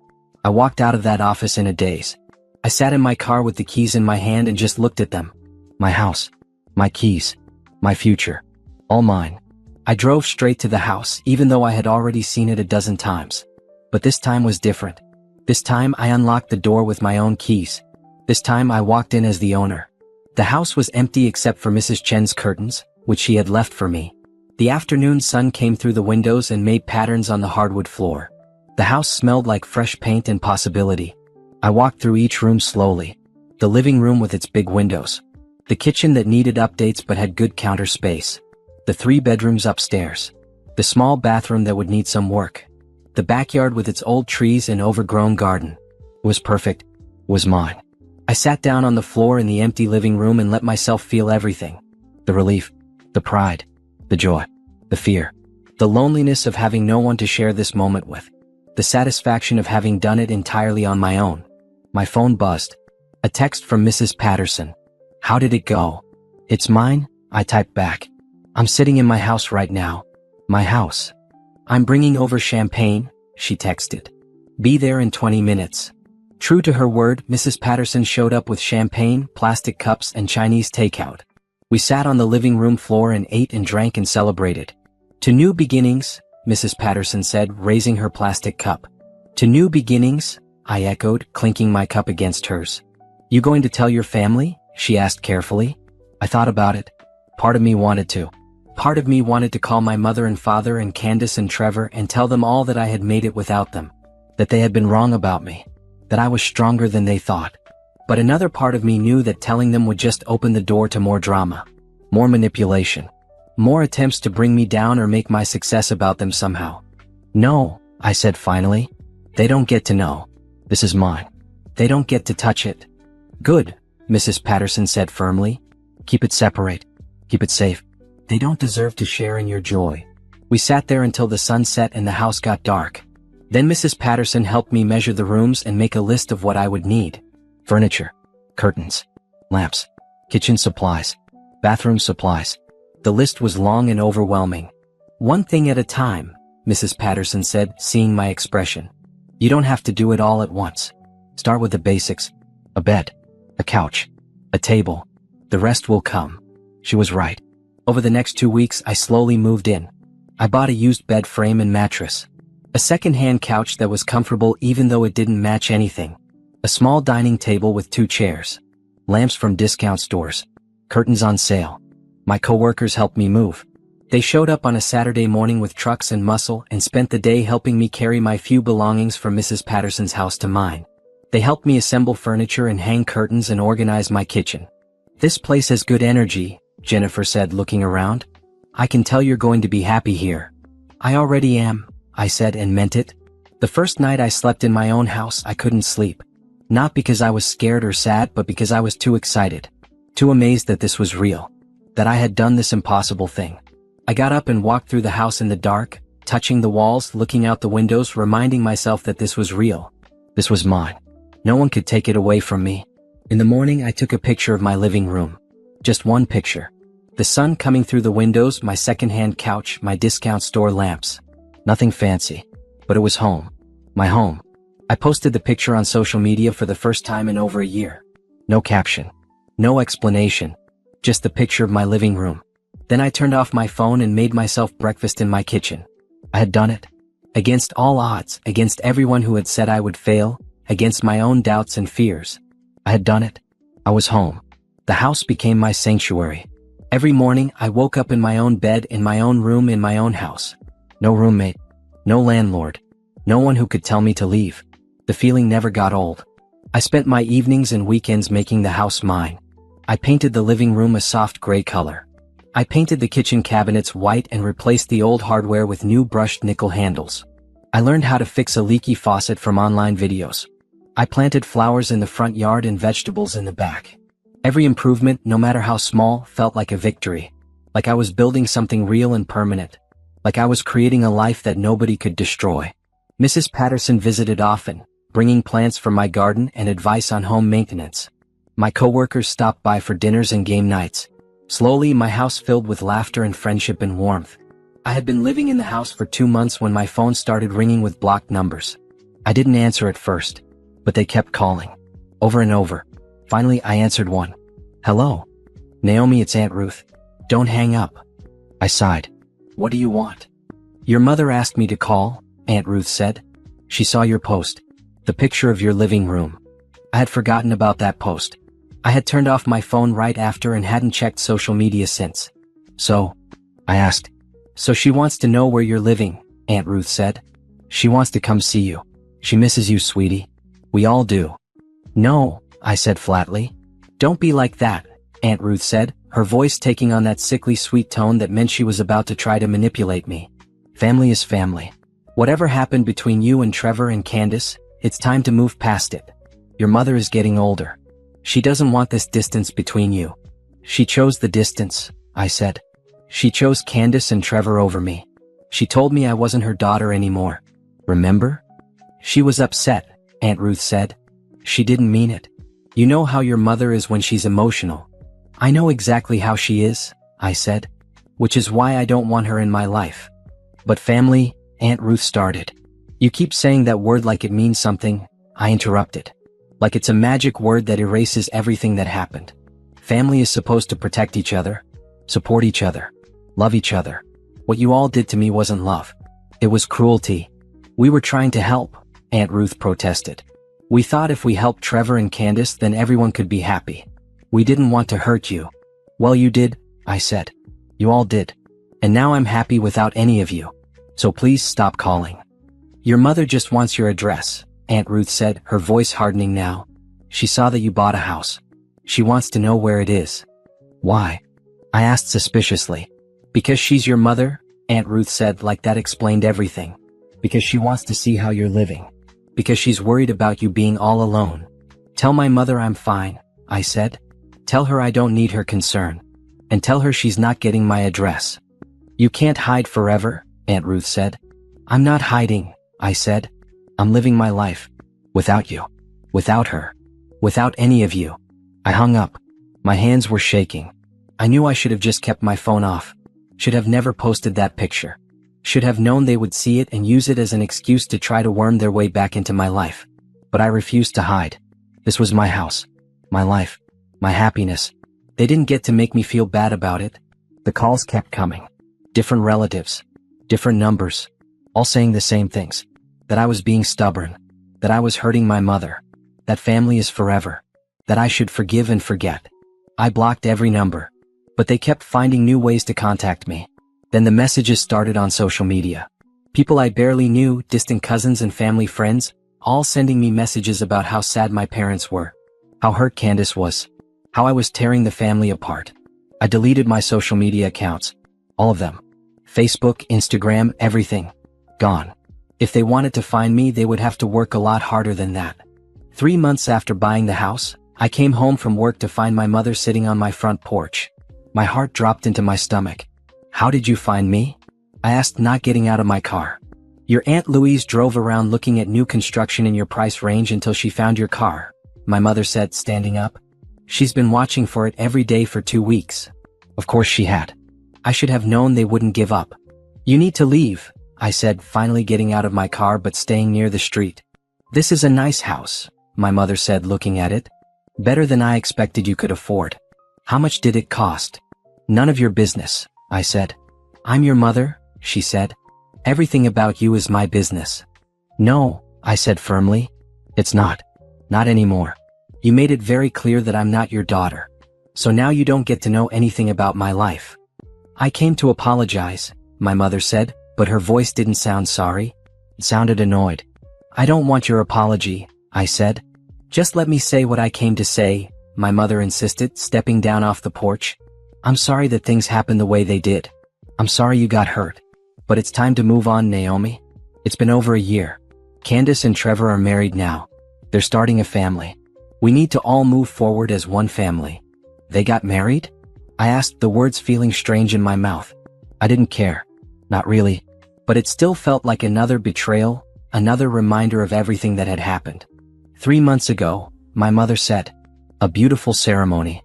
I walked out of that office in a daze. I sat in my car with the keys in my hand and just looked at them. My house. My keys. My future. All mine. I drove straight to the house, even though I had already seen it a dozen times. But this time was different. This time I unlocked the door with my own keys. This time I walked in as the owner. The house was empty except for Mrs. Chen's curtains, which she had left for me. The afternoon sun came through the windows and made patterns on the hardwood floor. The house smelled like fresh paint and possibility. I walked through each room slowly. The living room with its big windows. The kitchen that needed updates but had good counter space. The 3 bedrooms upstairs. The small bathroom that would need some work. The backyard with its old trees and overgrown garden. Was perfect. Was mine. I sat down on the floor in the empty living room and let myself feel everything. The relief. The pride. The joy. The fear. The loneliness of having no one to share this moment with. The satisfaction of having done it entirely on my own. My phone buzzed. A text from Mrs. Patterson. "How did it go?" "It's mine," I typed back. "I'm sitting in my house right now. My house. I'm bringing over champagne," she texted. "Be there in 20 minutes. True to her word, Mrs. Patterson showed up with champagne, plastic cups, and Chinese takeout. We sat on the living room floor and ate and drank and celebrated. "To new beginnings," Mrs. Patterson said, raising her plastic cup. To new beginnings, I echoed, clinking my cup against hers. You going to tell your family? She asked carefully. I thought about it. Part of me wanted to. Part of me wanted to call my mother and father and Candace and Trevor and tell them all that I had made it without them. That they had been wrong about me. That I was stronger than they thought. But another part of me knew that telling them would just open the door to more drama. More manipulation. More attempts to bring me down or make my success about them somehow. No, I said finally. They don't get to know. This is mine. They don't get to touch it. Good, Mrs. Patterson said firmly. Keep it separate. Keep it safe. They don't deserve to share in your joy. We sat there until the sun set and the house got dark. Then Mrs. Patterson helped me measure the rooms and make a list of what I would need. Furniture, curtains, lamps, kitchen supplies, bathroom supplies. The list was long and overwhelming. One thing at a time, Mrs. Patterson said, seeing my expression. You don't have to do it all at once. Start with the basics. A bed, a couch, a table. The rest will come. She was right. Over the next 2 weeks, I slowly moved in. I bought a used bed frame and mattress. A second-hand couch that was comfortable even though it didn't match anything. A small dining table with 2 chairs. Lamps from discount stores. Curtains on sale. My coworkers helped me move. They showed up on a Saturday morning with trucks and muscle and spent the day helping me carry my few belongings from Mrs. Patterson's house to mine. They helped me assemble furniture and hang curtains and organize my kitchen. This place has good energy, Jennifer said, looking around. I can tell you're going to be happy here. I already am, I said, and meant it. The first night I slept in my own house, I couldn't sleep. Not because I was scared or sad, but because I was too excited. Too amazed that this was real. That I had done this impossible thing. I got up and walked through the house in the dark, touching the walls, looking out the windows, reminding myself that this was real. This was mine. No one could take it away from me. In the morning, I took a picture of my living room. Just one picture. The sun coming through the windows, my second-hand couch, my discount store lamps. Nothing fancy. But it was home. My home. I posted the picture on social media for the first time in over a year. No caption. No explanation. Just the picture of my living room. Then I turned off my phone and made myself breakfast in my kitchen. I had done it. Against all odds, against everyone who had said I would fail, against my own doubts and fears. I had done it. I was home. The house became my sanctuary. Every morning, I woke up in my own bed, in my own room, in my own house. No roommate. No landlord. No one who could tell me to leave. The feeling never got old. I spent my evenings and weekends making the house mine. I painted the living room a soft gray color. I painted the kitchen cabinets white and replaced the old hardware with new brushed nickel handles. I learned how to fix a leaky faucet from online videos. I planted flowers in the front yard and vegetables in the back. Every improvement, no matter how small, felt like a victory. Like I was building something real and permanent. Like I was creating a life that nobody could destroy. Mrs. Patterson visited often, bringing plants from my garden and advice on home maintenance. My coworkers stopped by for dinners and game nights. Slowly, my house filled with laughter and friendship and warmth. I had been living in the house for 2 months when my phone started ringing with blocked numbers. I didn't answer at first, but they kept calling. Over and over. Finally, I answered one. Hello. Naomi, it's Aunt Ruth. Don't hang up. I sighed. What do you want? Your mother asked me to call, Aunt Ruth said. She saw your post. The picture of your living room. I had forgotten about that post. I had turned off my phone right after and hadn't checked social media since. So, I asked. So she wants to know where you're living, Aunt Ruth said. She wants to come see you. She misses you, sweetie. We all do. No, I said flatly. Don't be like that, Aunt Ruth said, her voice taking on that sickly sweet tone that meant she was about to try to manipulate me. Family is family. Whatever happened between you and Trevor and Candace, it's time to move past it. Your mother is getting older. She doesn't want this distance between you. She chose the distance, I said. She chose Candace and Trevor over me. She told me I wasn't her daughter anymore. Remember? She was upset, Aunt Ruth said. She didn't mean it. You know how your mother is when she's emotional. I know exactly how she is, I said. Which is why I don't want her in my life. But family, Aunt Ruth started. You keep saying that word like it means something, I interrupted. Like it's a magic word that erases everything that happened. Family is supposed to protect each other, support each other, love each other. What you all did to me wasn't love. It was cruelty. We were trying to help, Aunt Ruth protested. "We thought if we helped Trevor and Candace, then everyone could be happy. We didn't want to hurt you." "Well, you did," I said. "You all did. And now I'm happy without any of you. So please stop calling." "Your mother just wants your address," Aunt Ruth said, her voice hardening now. "She saw that you bought a house. She wants to know where it is." "Why?" I asked suspiciously. "Because she's your mother," Aunt Ruth said, like that explained everything. "Because she wants to see how you're living. Because she's worried about you being all alone." "Tell my mother I'm fine," I said. "Tell her I don't need her concern. And tell her she's not getting my address." "You can't hide forever," Aunt Ruth said. "I'm not hiding," I said. "I'm living my life. Without you. Without her. Without any of you." I hung up. My hands were shaking. I knew I should have just kept my phone off. Should have never posted that picture. Should have known they would see it and use it as an excuse to try to worm their way back into my life. But I refused to hide. This was my house. My life. My happiness. They didn't get to make me feel bad about it. The calls kept coming. Different relatives. Different numbers. All saying the same things. That I was being stubborn. That I was hurting my mother. That family is forever. That I should forgive and forget. I blocked every number. But they kept finding new ways to contact me. Then the messages started on social media. People I barely knew, distant cousins and family friends, all sending me messages about how sad my parents were. How hurt Candace was. How I was tearing the family apart. I deleted my social media accounts. All of them. Facebook, Instagram, everything. Gone. If they wanted to find me, they would have to work a lot harder than that. 3 months after buying the house, I came home from work to find my mother sitting on my front porch. My heart dropped into my stomach. "How did you find me?" I asked, not getting out of my car. "Your Aunt Louise drove around looking at new construction in your price range until she found your car," my mother said, standing up. "She's been watching for it every day for 2 weeks." Of course she had. I should have known they wouldn't give up. "You need to leave," I said, finally getting out of my car but staying near the street. "This is a nice house," my mother said, looking at it. "Better than I expected you could afford. How much did it cost?" "None of your business," I said. "I'm your mother," she said. "Everything about you is my business." "No," I said firmly. "It's not. Not anymore. You made it very clear that I'm not your daughter. So now you don't get to know anything about my life." "I came to apologize," my mother said, but her voice didn't sound sorry. It sounded annoyed. "I don't want your apology," I said. "Just let me say what I came to say," my mother insisted, stepping down off the porch. "I'm sorry that things happened the way they did. I'm sorry you got hurt. But it's time to move on, Naomi. It's been over a year. Candace and Trevor are married now. They're starting a family. We need to all move forward as one family." "They got married?" I asked, the words feeling strange in my mouth. I didn't care. Not really. But it still felt like another betrayal, another reminder of everything that had happened. 3 months ago, my mother said. "A beautiful ceremony.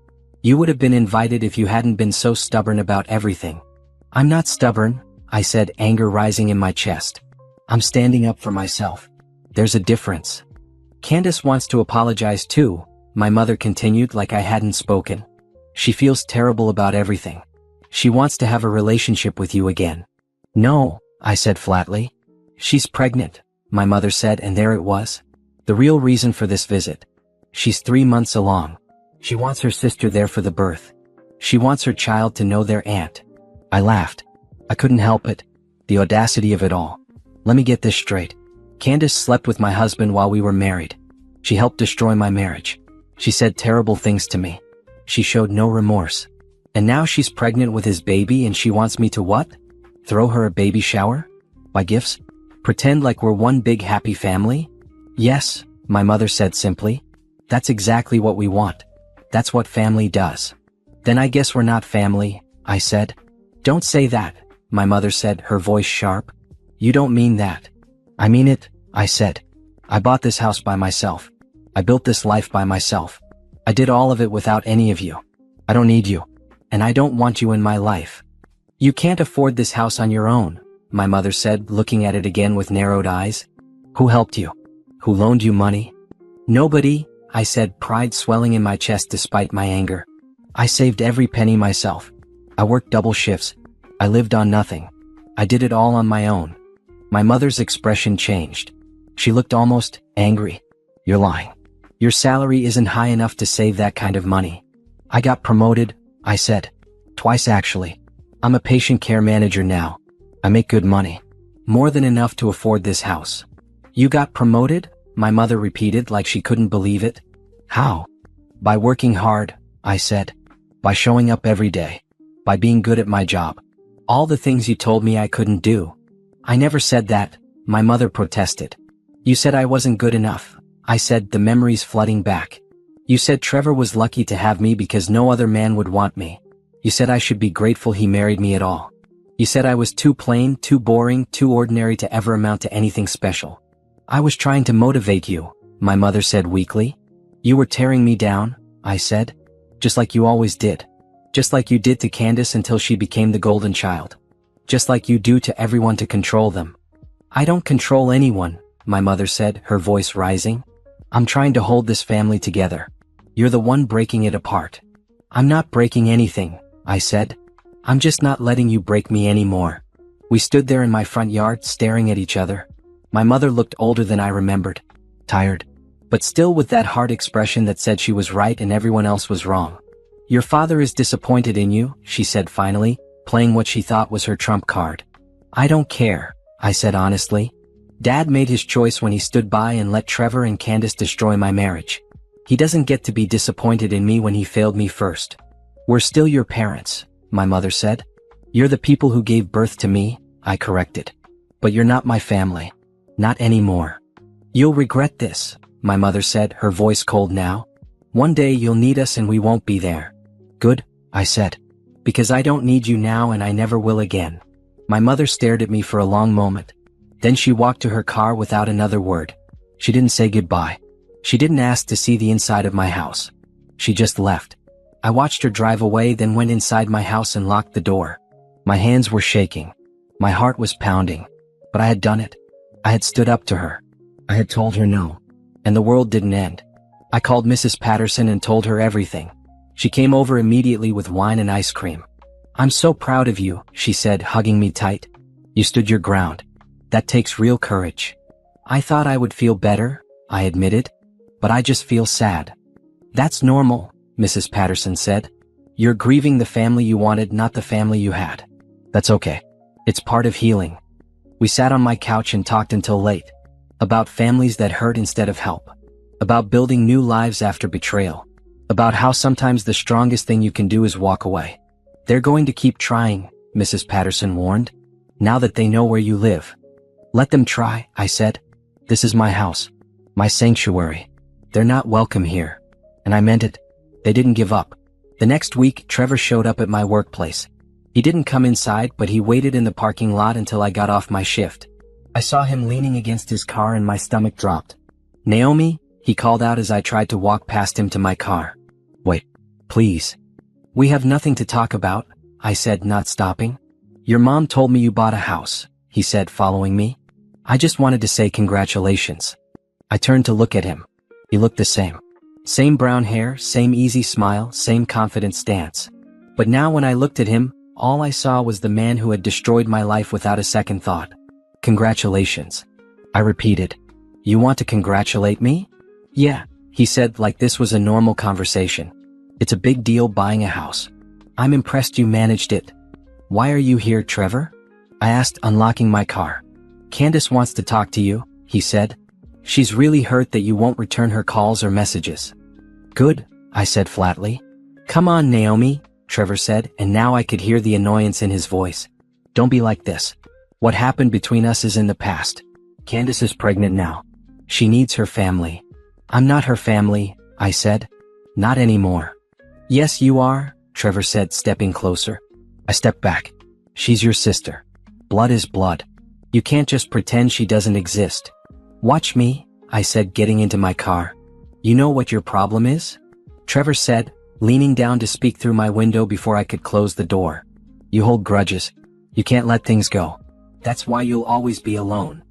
You would have been invited if you hadn't been so stubborn about everything." "I'm not stubborn," I said, anger rising in my chest. "I'm standing up for myself. There's a difference." "Candace wants to apologize too," my mother continued like I hadn't spoken. "She feels terrible about everything. She wants to have a relationship with you again." "No," I said flatly. "She's pregnant," my mother said, and there it was. The real reason for this visit. She's 3 months along. She wants her sister there for the birth. She wants her child to know their aunt. I laughed. I couldn't help it. The audacity of it all. Let me get this straight. Candace slept with my husband while we were married. She helped destroy my marriage. She said terrible things to me. She showed no remorse. And now she's pregnant with his baby and she wants me to what? Throw her a baby shower? Buy gifts? Pretend like we're one big happy family? Yes, my mother said simply. That's exactly what we want. That's what family does. Then I guess we're not family, I said. Don't say that, my mother said, her voice sharp. You don't mean that. I mean it, I said. I bought this house by myself. I built this life by myself. I did all of it without any of you. I don't need you. And I don't want you in my life. You can't afford this house on your own, my mother said, looking at it again with narrowed eyes. Who helped you? Who loaned you money? Nobody, I said, pride swelling in my chest despite my anger. I saved every penny myself. I worked double shifts. I lived on nothing. I did it all on my own. My mother's expression changed. She looked almost angry. You're lying. Your salary isn't high enough to save that kind of money. I got promoted, I said. Twice actually. I'm a patient care manager now. I make good money. More than enough to afford this house. You got promoted? My mother repeated like she couldn't believe it. How? By working hard, I said. By showing up every day. By being good at my job. All the things you told me I couldn't do. I never said that, my mother protested. You said I wasn't good enough, I said, the memories flooding back. You said Trevor was lucky to have me because no other man would want me. You said I should be grateful he married me at all. You said I was too plain, too boring, too ordinary to ever amount to anything special. I was trying to motivate you, my mother said weakly. You were tearing me down, I said. Just like you always did. Just like you did to Candace until she became the golden child. Just like you do to everyone to control them. I don't control anyone, my mother said, her voice rising. I'm trying to hold this family together. You're the one breaking it apart. I'm not breaking anything, I said. I'm just not letting you break me anymore. We stood there in my front yard staring at each other. My mother looked older than I remembered. Tired. But still with that hard expression that said she was right and everyone else was wrong. Your father is disappointed in you, she said finally, playing what she thought was her trump card. I don't care, I said honestly. Dad made his choice when he stood by and let Trevor and Candace destroy my marriage. He doesn't get to be disappointed in me when he failed me first. We're still your parents, my mother said. You're the people who gave birth to me, I corrected. But you're not my family. Not anymore. You'll regret this, my mother said, her voice cold now. One day you'll need us and we won't be there. Good, I said. Because I don't need you now and I never will again. My mother stared at me for a long moment. Then she walked to her car without another word. She didn't say goodbye. She didn't ask to see the inside of my house. She just left. I watched her drive away, then went inside my house and locked the door. My hands were shaking. My heart was pounding. But I had done it. I had stood up to her. I had told her no. And the world didn't end. I called Mrs. Patterson and told her everything. She came over immediately with wine and ice cream. I'm so proud of you, she said, hugging me tight. You stood your ground. That takes real courage. I thought I would feel better, I admitted. But I just feel sad. That's normal, Mrs. Patterson said. You're grieving the family you wanted, not the family you had. That's okay. It's part of healing. We sat on my couch and talked until late. About families that hurt instead of help. About building new lives after betrayal. About how sometimes the strongest thing you can do is walk away. They're going to keep trying, Mrs. Patterson warned. Now that they know where you live. Let them try, I said. This is my house. My sanctuary. They're not welcome here. And I meant it. They didn't give up. The next week, Trevor showed up at my workplace. He didn't come inside, but he waited in the parking lot until I got off my shift. I saw him leaning against his car and my stomach dropped. Naomi, he called out as I tried to walk past him to my car. Wait, please. We have nothing to talk about, I said, not stopping. Your mom told me you bought a house, he said, following me. I just wanted to say congratulations. I turned to look at him. He looked the same. Same brown hair, same easy smile, same confident stance. But now when I looked at him, all I saw was the man who had destroyed my life without a second thought. Congratulations. I repeated. You want to congratulate me? Yeah, he said like this was a normal conversation. It's a big deal buying a house. I'm impressed you managed it. Why are you here, Trevor? I asked, unlocking my car. Candace wants to talk to you, he said. She's really hurt that you won't return her calls or messages. Good, I said flatly. Come on, Naomi, Trevor said, and now I could hear the annoyance in his voice. Don't be like this. What happened between us is in the past. Candace is pregnant now. She needs her family. I'm not her family, I said. Not anymore. Yes, you are, Trevor said, stepping closer. I stepped back. She's your sister. Blood is blood. You can't just pretend she doesn't exist. Watch me, I said, getting into my car. You know what your problem is? Trevor said, leaning down to speak through my window before I could close the door. You hold grudges. You can't let things go. That's why you'll always be alone.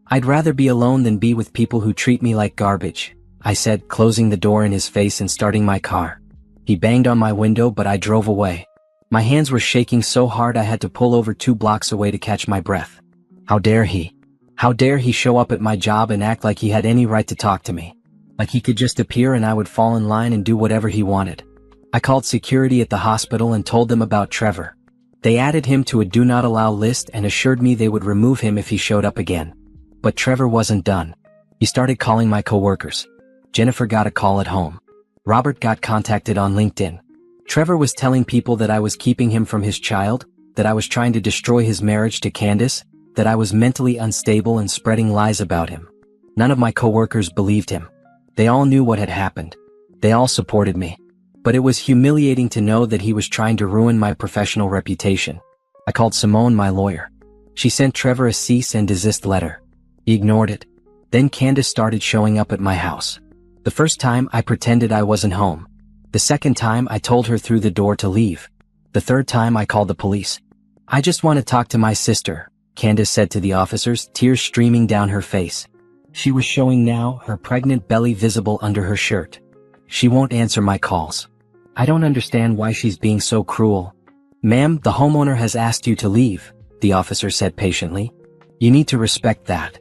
I'd rather be alone than be with people who treat me like garbage, I said, closing the door in his face and starting my car. He banged on my window, but I drove away. My hands were shaking so hard I had to pull over 2 blocks away to catch my breath. How dare he? How dare he show up at my job and act like he had any right to talk to me? Like he could just appear and I would fall in line and do whatever he wanted. I called security at the hospital and told them about Trevor. They added him to a do not allow list and assured me they would remove him if he showed up again. But Trevor wasn't done. He started calling my coworkers. Jennifer got a call at home. Robert got contacted on LinkedIn. Trevor was telling people that I was keeping him from his child, that I was trying to destroy his marriage to Candace, that I was mentally unstable and spreading lies about him. None of my coworkers believed him. They all knew what had happened. They all supported me. But it was humiliating to know that he was trying to ruin my professional reputation. I called Simone, my lawyer. She sent Trevor a cease and desist letter. He ignored it. Then Candace started showing up at my house. The first time I pretended I wasn't home. The second time I told her through the door to leave. The third time I called the police. I just want to talk to my sister, Candace said to the officers, tears streaming down her face. She was showing now, her pregnant belly visible under her shirt. She won't answer my calls. I don't understand why she's being so cruel. Ma'am, the homeowner has asked you to leave, the officer said patiently. You need to respect that.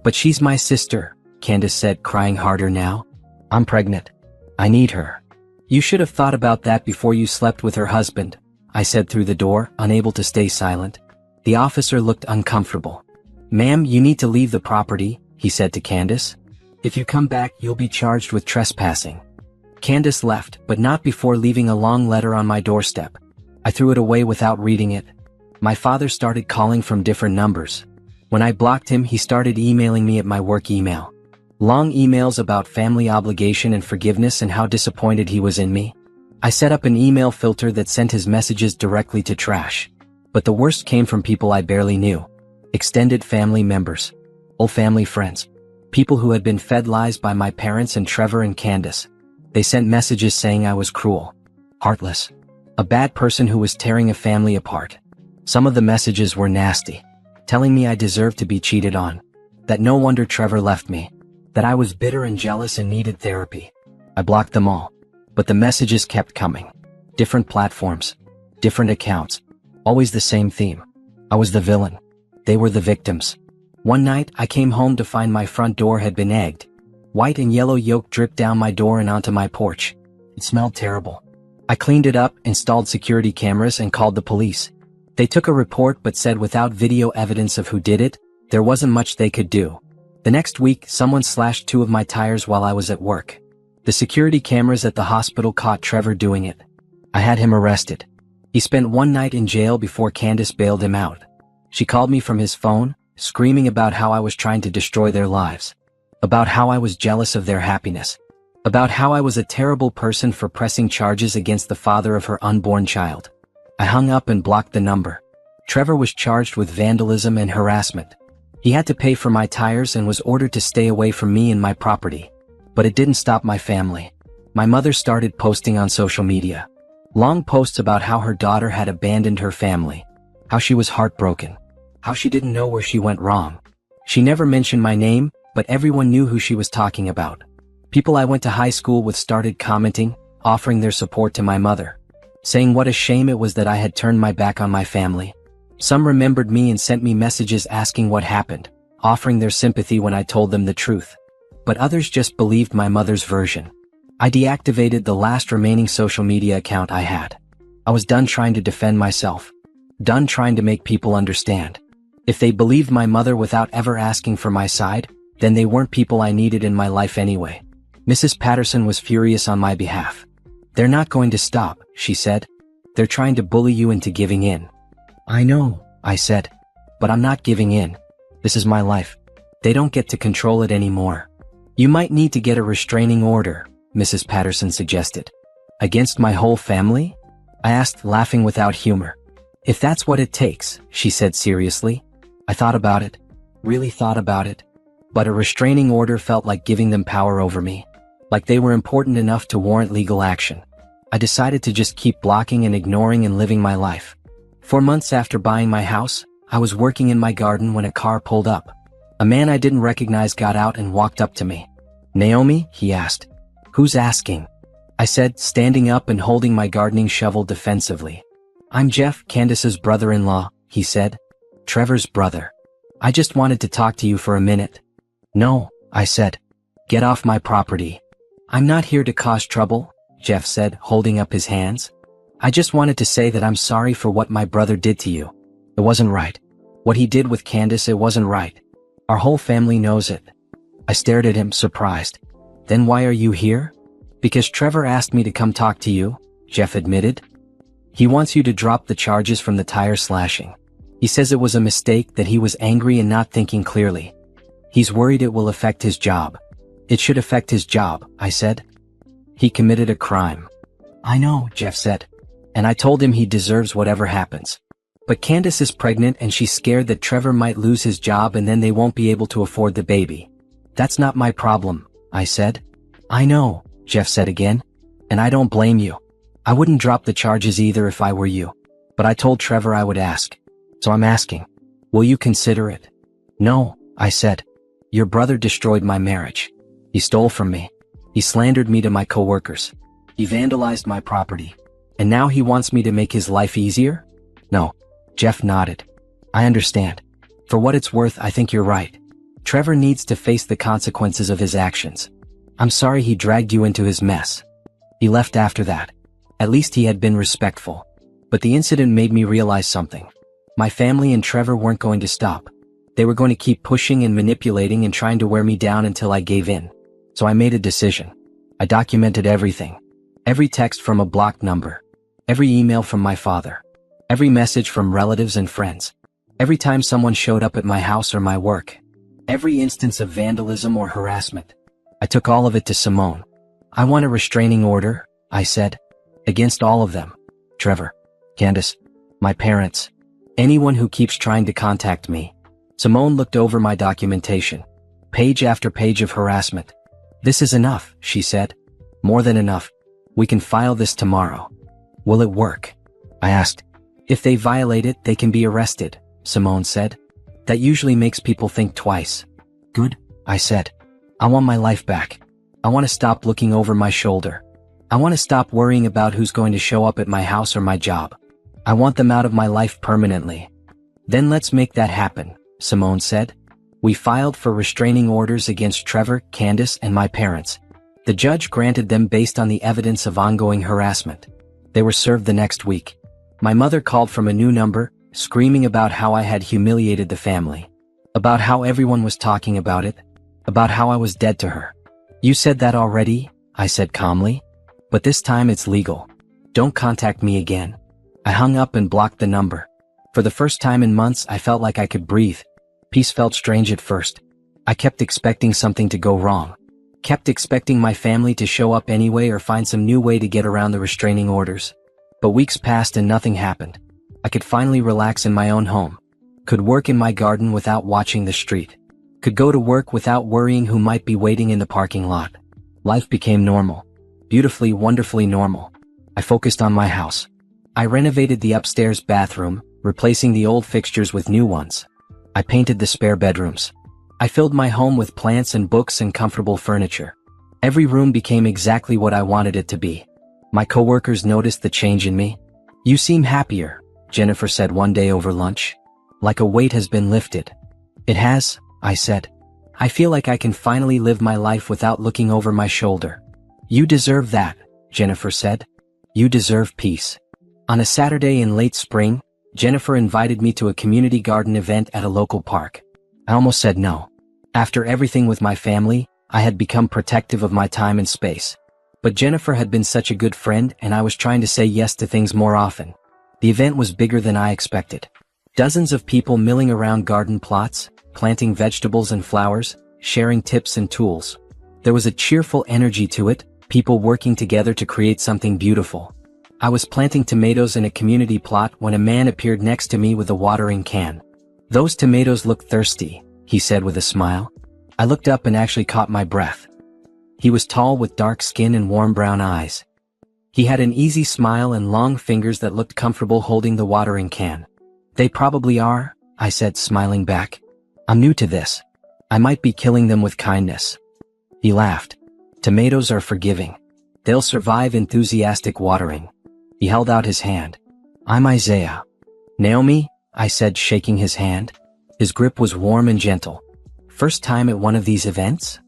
But she's my sister, Candace said, crying harder now. I'm pregnant. I need her. You should have thought about that before you slept with her husband, I said through the door, unable to stay silent. The officer looked uncomfortable. Ma'am, you need to leave the property, he said to Candace. If you come back, you'll be charged with trespassing. Candace left, but not before leaving a long letter on my doorstep. I threw it away without reading it. My father started calling from different numbers. When I blocked him, he started emailing me at my work email. Long emails about family obligation and forgiveness and how disappointed he was in me. I set up an email filter that sent his messages directly to trash. But the worst came from people I barely knew. Extended family members. Old family friends. People who had been fed lies by my parents and Trevor and Candace. They sent messages saying I was cruel. Heartless. A bad person who was tearing a family apart. Some of the messages were nasty. Telling me I deserved to be cheated on. That no wonder Trevor left me. That I was bitter and jealous and needed therapy. I blocked them all. But the messages kept coming. Different platforms. Different accounts. Always the same theme. I was the villain. They were the victims. One night, I came home to find my front door had been egged. White and yellow yolk dripped down my door and onto my porch. It smelled terrible. I cleaned it up, installed security cameras, and called the police. They took a report but said without video evidence of who did it, there wasn't much they could do. The next week, someone slashed 2 of my tires while I was at work. The security cameras at the hospital caught Trevor doing it. I had him arrested. He spent 1 night in jail before Candace bailed him out. She called me from his phone, screaming about how I was trying to destroy their lives. About how I was jealous of their happiness. About how I was a terrible person for pressing charges against the father of her unborn child. I hung up and blocked the number. Trevor was charged with vandalism and harassment. He had to pay for my tires and was ordered to stay away from me and my property. But it didn't stop my family. My mother started posting on social media. Long posts about how her daughter had abandoned her family. How she was heartbroken. How she didn't know where she went wrong. She never mentioned my name, but everyone knew who she was talking about. People I went to high school with started commenting, offering their support to my mother. Saying what a shame it was that I had turned my back on my family. Some remembered me and sent me messages asking what happened, offering their sympathy when I told them the truth. But others just believed my mother's version. I deactivated the last remaining social media account I had. I was done trying to defend myself. Done trying to make people understand. If they believed my mother without ever asking for my side, then they weren't people I needed in my life anyway. Mrs. Patterson was furious on my behalf. They're not going to stop, she said. They're trying to bully you into giving in. I know, I said. But I'm not giving in. This is my life. They don't get to control it anymore. You might need to get a restraining order, Mrs. Patterson suggested. Against my whole family? I asked, laughing without humor. If that's what it takes, she said seriously. I thought about it. Really thought about it. But a restraining order felt like giving them power over me. Like they were important enough to warrant legal action. I decided to just keep blocking and ignoring and living my life. 4 months after buying my house, I was working in my garden when a car pulled up. A man I didn't recognize got out and walked up to me. Naomi? He asked. Who's asking? I said, standing up and holding my gardening shovel defensively. I'm Jeff, Candace's brother-in-law, he said. Trevor's brother. I just wanted to talk to you for a minute. No, I said. Get off my property. I'm not here to cause trouble, Jeff said, holding up his hands. I just wanted to say that I'm sorry for what my brother did to you. It wasn't right. What he did with Candace, it wasn't right. Our whole family knows it. I stared at him, surprised. Then why are you here? Because Trevor asked me to come talk to you, Jeff admitted. He wants you to drop the charges from the tire slashing. He says it was a mistake, that he was angry and not thinking clearly. He's worried it will affect his job. It should affect his job, I said. He committed a crime. I know, Jeff said. And I told him he deserves whatever happens. But Candace is pregnant and she's scared that Trevor might lose his job and then they won't be able to afford the baby. That's not my problem, I said. I know, Jeff said again. And I don't blame you. I wouldn't drop the charges either if I were you. But I told Trevor I would ask. So I'm asking. Will you consider it? No, I said. Your brother destroyed my marriage. He stole from me. He slandered me to my coworkers. He vandalized my property. And now he wants me to make his life easier? No. Jeff nodded. I understand. For what it's worth, I think you're right. Trevor needs to face the consequences of his actions. I'm sorry he dragged you into his mess. He left after that. At least he had been respectful. But the incident made me realize something. My family and Trevor weren't going to stop. They were going to keep pushing and manipulating and trying to wear me down until I gave in. So I made a decision. I documented everything. Every text from a blocked number. Every email from my father. Every message from relatives and friends. Every time someone showed up at my house or my work. Every instance of vandalism or harassment. I took all of it to Simone. I want a restraining order, I said. Against all of them. Trevor. Candace. My parents. Anyone who keeps trying to contact me. Simone looked over my documentation. Page after page of harassment. This is enough, she said. More than enough. We can file this tomorrow. Will it work? I asked. If they violate it, they can be arrested, Simone said. That usually makes people think twice. Good, I said. I want my life back. I want to stop looking over my shoulder. I want to stop worrying about who's going to show up at my house or my job. I want them out of my life permanently. Then let's make that happen, Simone said. We filed for restraining orders against Trevor, Candace, and my parents. The judge granted them based on the evidence of ongoing harassment. They were served the next week. My mother called from a new number, screaming about how I had humiliated the family. About how everyone was talking about it. About how I was dead to her. You said that already, I said calmly. But this time it's legal. Don't contact me again. I hung up and blocked the number. For the first time in months, I felt like I could breathe. Peace felt strange at first. I kept expecting something to go wrong. Kept expecting my family to show up anyway or find some new way to get around the restraining orders. But weeks passed and nothing happened. I could finally relax in my own home. Could work in my garden without watching the street. Could go to work without worrying who might be waiting in the parking lot. Life became normal. Beautifully, wonderfully normal. I focused on my house. I renovated the upstairs bathroom, replacing the old fixtures with new ones. I painted the spare bedrooms. I filled my home with plants and books and comfortable furniture. Every room became exactly what I wanted it to be. My coworkers noticed the change in me. You seem happier, Jennifer said one day over lunch. Like a weight has been lifted. It has, I said. I feel like I can finally live my life without looking over my shoulder. You deserve that, Jennifer said. You deserve peace. On a Saturday in late spring, Jennifer invited me to a community garden event at a local park. I almost said no. After everything with my family, I had become protective of my time and space. But Jennifer had been such a good friend and I was trying to say yes to things more often. The event was bigger than I expected. Dozens of people milling around garden plots, planting vegetables and flowers, sharing tips and tools. There was a cheerful energy to it, people working together to create something beautiful. I was planting tomatoes in a community plot when a man appeared next to me with a watering can. Those tomatoes look thirsty, he said with a smile. I looked up and actually caught my breath. He was tall with dark skin and warm brown eyes. He had an easy smile and long fingers that looked comfortable holding the watering can. They probably are, I said, smiling back. I'm new to this. I might be killing them with kindness. He laughed. Tomatoes are forgiving. They'll survive enthusiastic watering. He held out his hand. I'm Isaiah. Naomi, I said, shaking his hand. His grip was warm and gentle. "First time at one of these events?"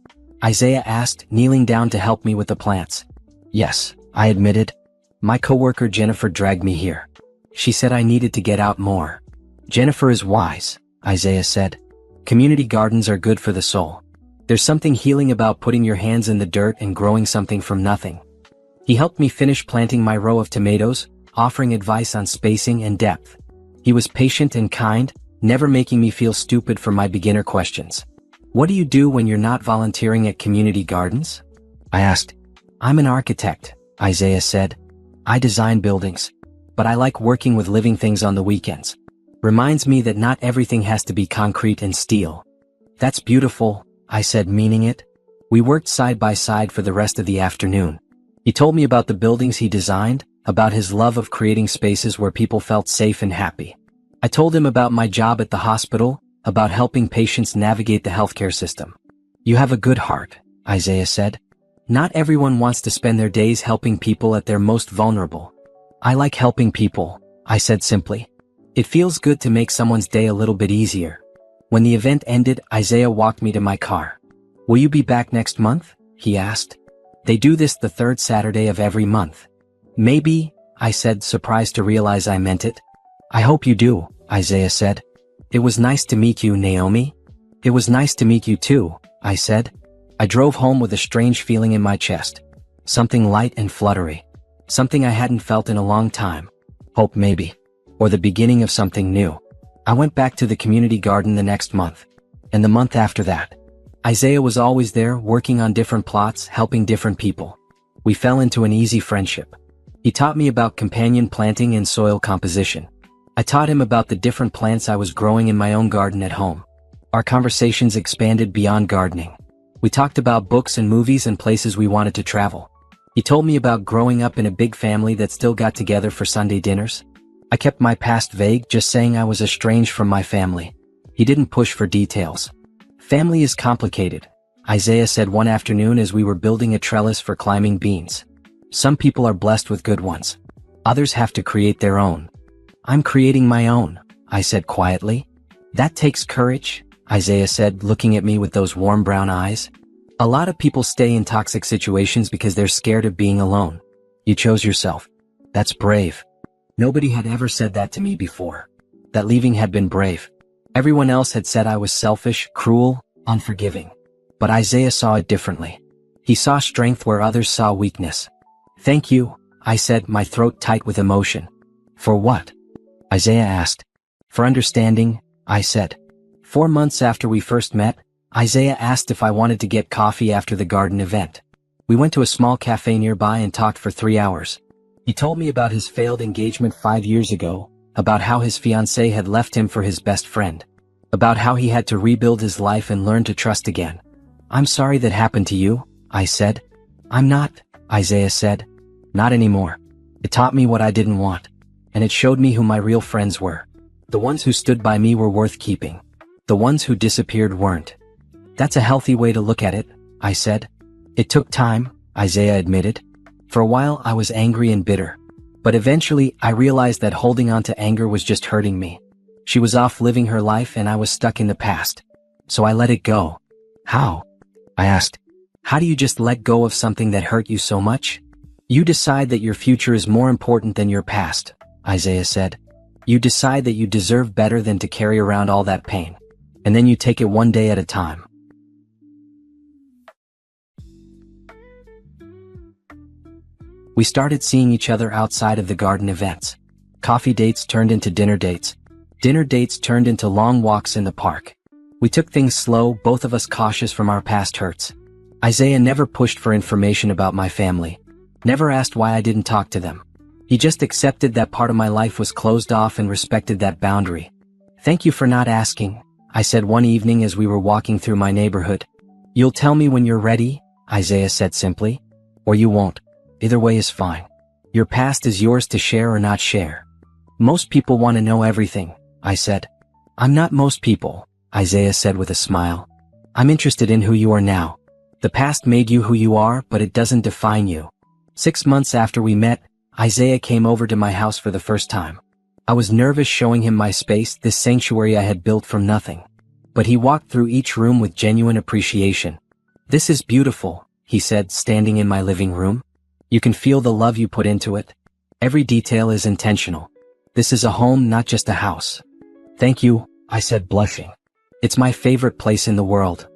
Isaiah asked, kneeling down to help me with the plants. "Yes," I admitted. "My coworker Jennifer dragged me here. She said I needed to get out more." "Jennifer is wise," Isaiah said. "Community gardens are good for the soul. There's something healing about putting your hands in the dirt and growing something from nothing." He helped me finish planting my row of tomatoes, offering advice on spacing and depth. He was patient and kind, never making me feel stupid for my beginner questions. "What do you do when you're not volunteering at community gardens?" I asked. "I'm an architect," Isaiah said. "I design buildings. But I like working with living things on the weekends. Reminds me that not everything has to be concrete and steel." "That's beautiful," I said, meaning it. We worked side by side for the rest of the afternoon. He told me about the buildings he designed, about his love of creating spaces where people felt safe and happy. I told him about my job at the hospital, about helping patients navigate the healthcare system. "You have a good heart," Isaiah said. "Not everyone wants to spend their days helping people at their most vulnerable." "I like helping people," I said simply. "It feels good to make someone's day a little bit easier." When the event ended, Isaiah walked me to my car. "Will you be back next month?" he asked. "They do this the third Saturday of every month." "Maybe," I said, surprised to realize I meant it. "I hope you do," Isaiah said. "It was nice to meet you, Naomi." "It was nice to meet you too," I said. I drove home with a strange feeling in my chest. Something light and fluttery. Something I hadn't felt in a long time. Hope maybe. Or the beginning of something new. I went back to the community garden the next month. And the month after that. Isaiah was always there, working on different plots, helping different people. We fell into an easy friendship. He taught me about companion planting and soil composition. I taught him about the different plants I was growing in my own garden at home. Our conversations expanded beyond gardening. We talked about books and movies and places we wanted to travel. He told me about growing up in a big family that still got together for Sunday dinners. I kept my past vague, just saying I was estranged from my family. He didn't push for details. "Family is complicated," Isaiah said one afternoon as we were building a trellis for climbing beans. "Some people are blessed with good ones. Others have to create their own." "I'm creating my own," I said quietly. "That takes courage," Isaiah said, looking at me with those warm brown eyes. "A lot of people stay in toxic situations because they're scared of being alone. You chose yourself. That's brave." Nobody had ever said that to me before. That leaving had been brave. Everyone else had said I was selfish, cruel, unforgiving. But Isaiah saw it differently. He saw strength where others saw weakness. "Thank you," I said, my throat tight with emotion. "For what?" Isaiah asked. "For understanding," I said. 4 months after we first met, Isaiah asked if I wanted to get coffee after the garden event. We went to a small cafe nearby and talked for 3 hours. He told me about his failed engagement 5 years ago, about how his fiancée had left him for his best friend, about how he had to rebuild his life and learn to trust again. "I'm sorry that happened to you," I said. "I'm not," Isaiah said. "Not anymore. It taught me what I didn't want. And it showed me who my real friends were. The ones who stood by me were worth keeping. The ones who disappeared weren't." "That's a healthy way to look at it," I said. "It took time," Isaiah admitted. "For a while I was angry and bitter. But eventually I realized that holding on to anger was just hurting me. She was off living her life and I was stuck in the past. So I let it go." "How?" I asked. "How do you just let go of something that hurt you so much?" "You decide that your future is more important than your past," Isaiah said. "You decide that you deserve better than to carry around all that pain. And then you take it one day at a time." We started seeing each other outside of the garden events. Coffee dates turned into dinner dates. Dinner dates turned into long walks in the park. We took things slow, both of us cautious from our past hurts. Isaiah never pushed for information about my family. Never asked why I didn't talk to them. He just accepted that part of my life was closed off and respected that boundary. "Thank you for not asking," I said one evening as we were walking through my neighborhood. "You'll tell me when you're ready," Isaiah said simply. "Or you won't. Either way is fine. Your past is yours to share or not share." "Most people want to know everything," I said. "I'm not most people," Isaiah said with a smile. "I'm interested in who you are now. The past made you who you are, but it doesn't define you." 6 months after we met, Isaiah came over to my house for the first time. I was nervous showing him my space, this sanctuary I had built from nothing. But he walked through each room with genuine appreciation. "This is beautiful," he said, standing in my living room. "You can feel the love you put into it. Every detail is intentional. This is a home, not just a house." "Thank you," I said, blushing. "It's my favorite place in the world."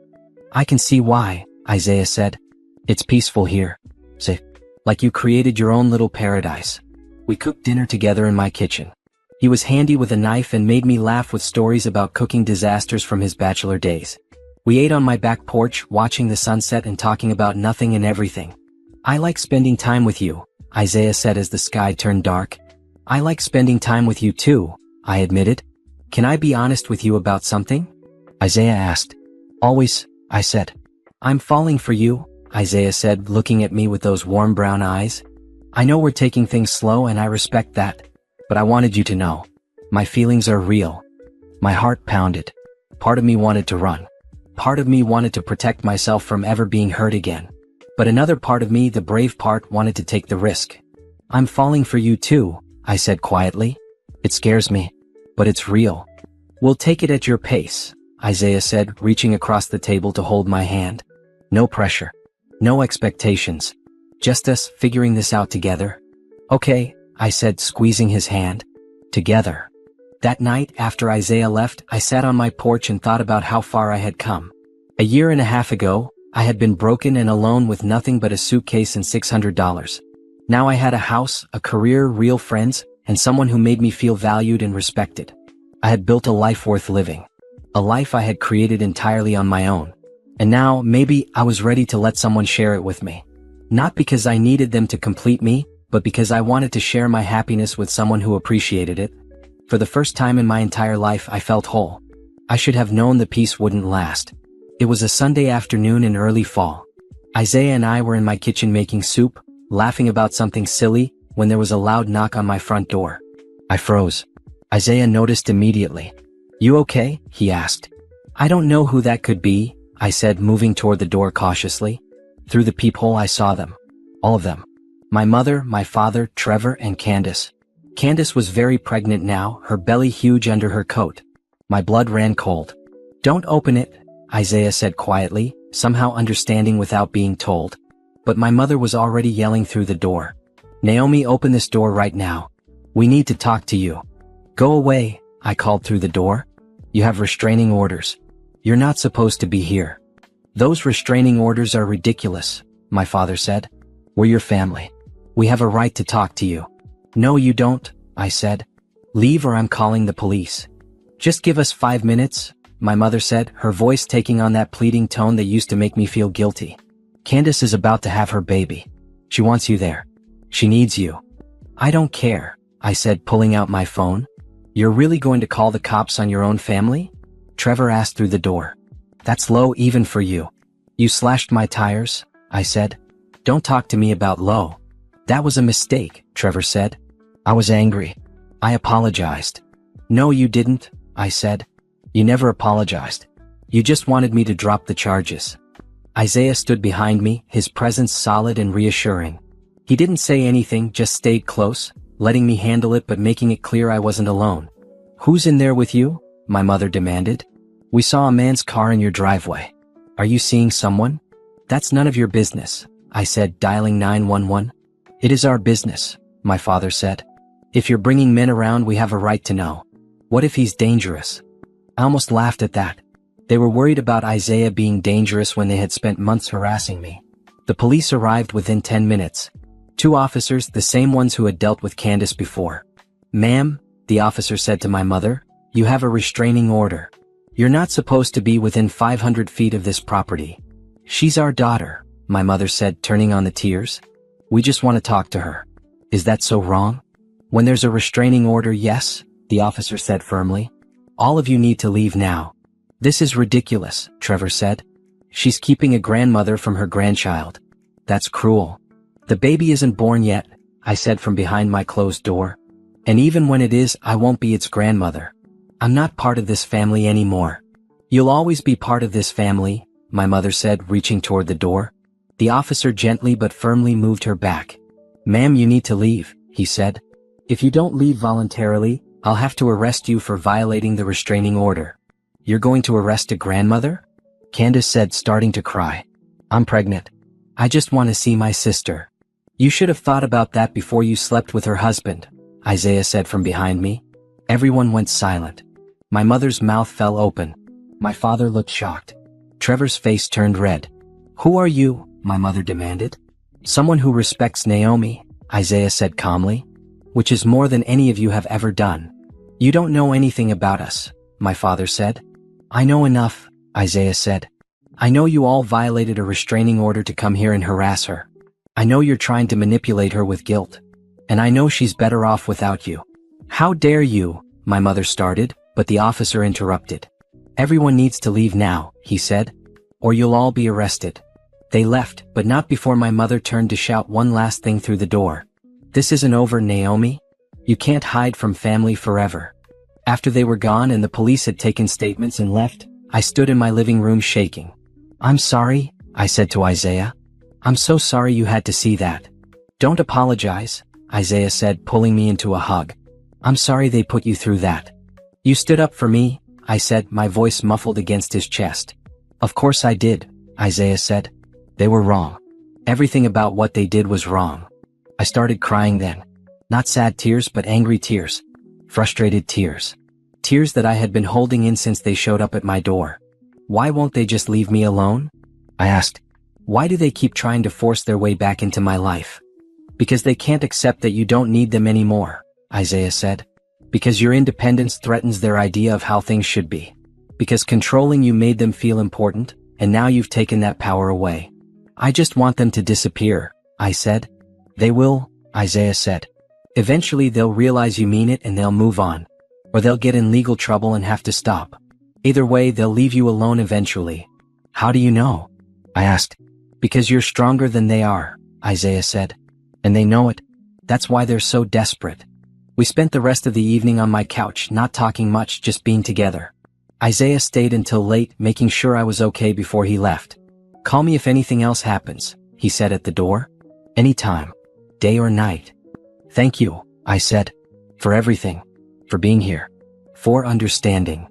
"I can see why," Isaiah said. "It's peaceful here. Safe. Like you created your own little paradise." We cooked dinner together in my kitchen. He was handy with a knife and made me laugh with stories about cooking disasters from his bachelor days. We ate on my back porch, watching the sunset and talking about nothing and everything. "I like spending time with you," Isaiah said as the sky turned dark. "I like spending time with you too," I admitted. "Can I be honest with you about something?" Isaiah asked. "Always," I said. "I'm falling for you," Isaiah said, looking at me with those warm brown eyes. "I know we're taking things slow and I respect that. But I wanted you to know. My feelings are real." My heart pounded. Part of me wanted to run. Part of me wanted to protect myself from ever being hurt again. But another part of me, the brave part, wanted to take the risk. "I'm falling for you too," I said quietly. "It scares me. But it's real." "We'll take it at your pace," Isaiah said, reaching across the table to hold my hand. "No pressure. No expectations. Just us figuring this out together." "Okay," I said, squeezing his hand. "Together." That night, after Isaiah left, I sat on my porch and thought about how far I had come. A year and a half ago, I had been broken and alone with nothing but a suitcase and $600. Now I had a house, a career, real friends, and someone who made me feel valued and respected. I had built a life worth living. A life I had created entirely on my own. And now, maybe, I was ready to let someone share it with me. Not because I needed them to complete me, but because I wanted to share my happiness with someone who appreciated it. For the first time in my entire life, I felt whole. I should have known the peace wouldn't last. It was a Sunday afternoon in early fall. Isaiah and I were in my kitchen making soup, laughing about something silly, when there was a loud knock on my front door. I froze. Isaiah noticed immediately. "You okay?" he asked. "I don't know who that could be," I said, moving toward the door cautiously. Through the peephole I saw them. All of them. My mother, my father, Trevor, and Candace. Candace was very pregnant now, her belly huge under her coat. My blood ran cold. "Don't open it," Isaiah said quietly, somehow understanding without being told. But my mother was already yelling through the door. "Naomi, open this door right now. We need to talk to you." "Go away," I called through the door. "You have restraining orders. You're not supposed to be here." "Those restraining orders are ridiculous," my father said. "We're your family. We have a right to talk to you." "No, you don't," I said. "Leave or I'm calling the police." "Just give us 5 minutes," my mother said, her voice taking on that pleading tone that used to make me feel guilty. "Candace is about to have her baby. She wants you there. She needs you." "I don't care," I said, pulling out my phone. "You're really going to call the cops on your own family?" Trevor asked through the door. "That's low even for you." "You slashed my tires," I said. "Don't talk to me about low." "That was a mistake," Trevor said. I was angry. I apologized. "No, you didn't," I said. "You never apologized. You just wanted me to drop the charges." Isaiah stood behind me, his presence solid and reassuring. He didn't say anything, just stayed close, letting me handle it but making it clear I wasn't alone. "Who's in there with you?" my mother demanded. "We saw a man's car in your driveway. Are you seeing someone?" "That's none of your business," I said, dialing 911. "It is our business," my father said. "If you're bringing men around, we have a right to know. What if he's dangerous?" I almost laughed at that. They were worried about Isaiah being dangerous when they had spent months harassing me. The police arrived within 10 minutes. 2 officers, the same ones who had dealt with Candace before. "Ma'am," the officer said to my mother, "you have a restraining order. You're not supposed to be within 500 feet of this property." "She's our daughter," my mother said, turning on the tears. "We just want to talk to her." "Is that so wrong?" "When there's a restraining order, yes," the officer said firmly. "All of you need to leave now." "This is ridiculous," Trevor said. "She's keeping a grandmother from her grandchild. That's cruel." "The baby isn't born yet," I said from behind my closed door. "And even when it is, I won't be its grandmother. I'm not part of this family anymore." "You'll always be part of this family," my mother said, reaching toward the door. The officer gently but firmly moved her back. "Ma'am, you need to leave," he said. "If you don't leave voluntarily, I'll have to arrest you for violating the restraining order. You're going to arrest a grandmother? Candace said, starting to cry. I'm pregnant. I just want to see my sister. You should have thought about that before you slept with her husband, Isaiah said from behind me. Everyone went silent. My mother's mouth fell open. My father looked shocked. Trevor's face turned red. Who are you? My mother demanded. Someone who respects Naomi, Isaiah said calmly. Which is more than any of you have ever done. You don't know anything about us, my father said. I know enough, Isaiah said. I know you all violated a restraining order to come here and harass her. I know you're trying to manipulate her with guilt. And I know she's better off without you. How dare you, my mother started, but the officer interrupted. Everyone needs to leave now, he said, or you'll all be arrested. They left, but not before my mother turned to shout one last thing through the door. This isn't over, Naomi. You can't hide from family forever. After they were gone and the police had taken statements and left, I stood in my living room shaking. I'm sorry, I said to Isaiah. I'm so sorry you had to see that. Don't apologize, Isaiah said, pulling me into a hug. I'm sorry they put you through that. You stood up for me, I said, my voice muffled against his chest. Of course I did, Isaiah said. They were wrong. Everything about what they did was wrong. I started crying then. Not sad tears but angry tears. Frustrated tears. Tears that I had been holding in since they showed up at my door. Why won't they just leave me alone? I asked. Why do they keep trying to force their way back into my life? Because they can't accept that you don't need them anymore, Isaiah said. Because your independence threatens their idea of how things should be. Because controlling you made them feel important, and now you've taken that power away. I just want them to disappear, I said. They will, Isaiah said. Eventually they'll realize you mean it and they'll move on. Or they'll get in legal trouble and have to stop. Either way, they'll leave you alone eventually. How do you know? I asked. Because you're stronger than they are, Isaiah said. And they know it. That's why they're so desperate. We spent the rest of the evening on my couch, not talking much, just being together. Isaiah stayed until late, making sure I was okay before he left. Call me if anything else happens, he said at the door. Anytime. Day or night. Thank you, I said. For everything. For being here. For understanding.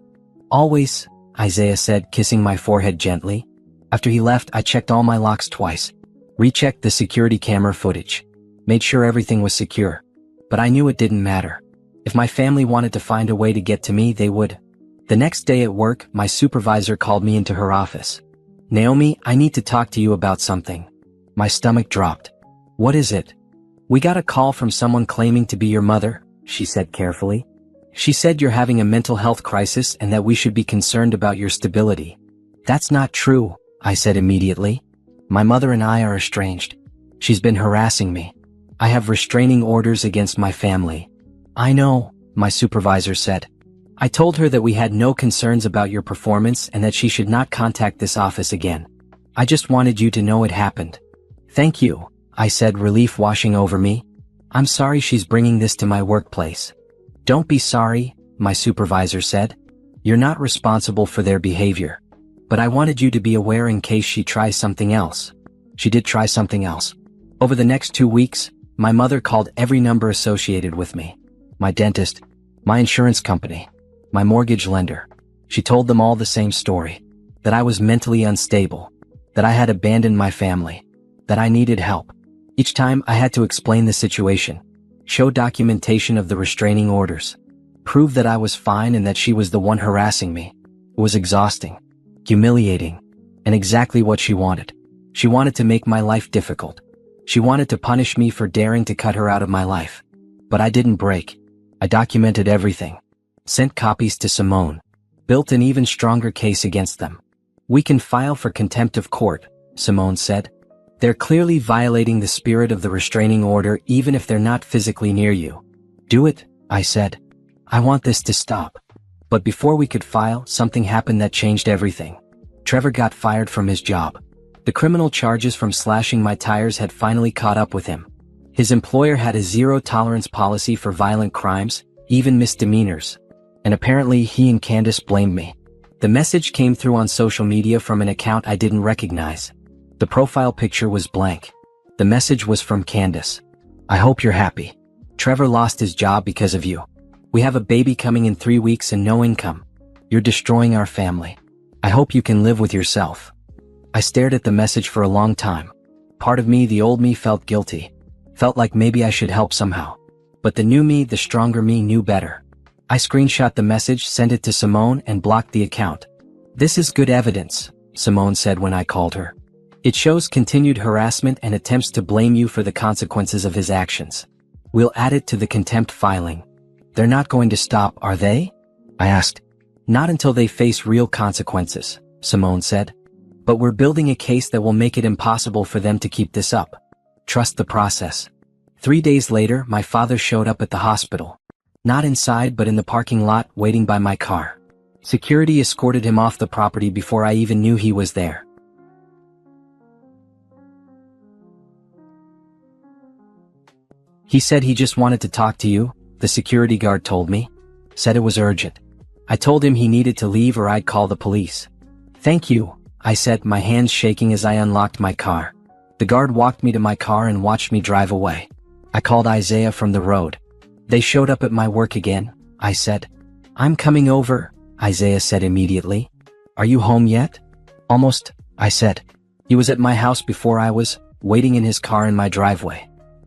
Always, Isaiah said, kissing my forehead gently. After he left, I checked all my locks twice. Rechecked the security camera footage. Made sure everything was secure. But I knew it didn't matter. If my family wanted to find a way to get to me, they would. The next day at work, my supervisor called me into her office. Naomi, I need to talk to you about something. My stomach dropped. What is it? We got a call from someone claiming to be your mother, she said carefully. She said you're having a mental health crisis and that we should be concerned about your stability. That's not true, I said immediately. My mother and I are estranged. She's been harassing me. I have restraining orders against my family. I know, my supervisor said. I told her that we had no concerns about your performance and that she should not contact this office again. I just wanted you to know it happened. Thank you, I said, relief washing over me. I'm sorry she's bringing this to my workplace. Don't be sorry, my supervisor said. You're not responsible for their behavior. But I wanted you to be aware in case she tries something else. She did try something else. Over the next 2 weeks, my mother called every number associated with me. My dentist, my insurance company, my mortgage lender. She told them all the same story. That I was mentally unstable. That I had abandoned my family. That I needed help. Each time I had to explain the situation. Show documentation of the restraining orders. Prove that I was fine and that she was the one harassing me. It was exhausting. Humiliating. And exactly what she wanted. She wanted to make my life difficult. She wanted to punish me for daring to cut her out of my life. But I didn't break. I documented everything. Sent copies to Simone. Built an even stronger case against them. We can file for contempt of court, Simone said. They're clearly violating the spirit of the restraining order even if they're not physically near you. Do it, I said. I want this to stop. But before we could file, something happened that changed everything. Trevor got fired from his job. The criminal charges from slashing my tires had finally caught up with him. His employer had a zero-tolerance policy for violent crimes, even misdemeanors. And apparently he and Candace blamed me. The message came through on social media from an account I didn't recognize. The profile picture was blank. The message was from Candace. I hope you're happy. Trevor lost his job because of you. We have a baby coming in 3 weeks and no income. You're destroying our family. I hope you can live with yourself." I stared at the message for a long time. Part of me, the old me, felt guilty. Felt like maybe I should help somehow. But the new me, the stronger me, knew better. I screenshot the message, sent it to Simone, and blocked the account. "This is good evidence," Simone said when I called her. "It shows continued harassment and attempts to blame you for the consequences of his actions. We'll add it to the contempt filing." "They're not going to stop, are they?" I asked. "Not until they face real consequences," Simone said. "But we're building a case that will make it impossible for them to keep this up. Trust the process." 3 days later, my father showed up at the hospital. Not inside, but in the parking lot, waiting by my car. Security escorted him off the property before I even knew he was there. "He said he just wanted to talk to you," the security guard told me. "Said it was urgent. I told him he needed to leave or I'd call the police." "Thank you," I said, my hands shaking as I unlocked my car. The guard walked me to my car and watched me drive away. I called Isaiah from the road. "They showed up at my work again," I said. "I'm coming over," Isaiah said immediately. "Are you home yet?" "Almost," I said. He was at my house before I was, waiting in his car in my driveway.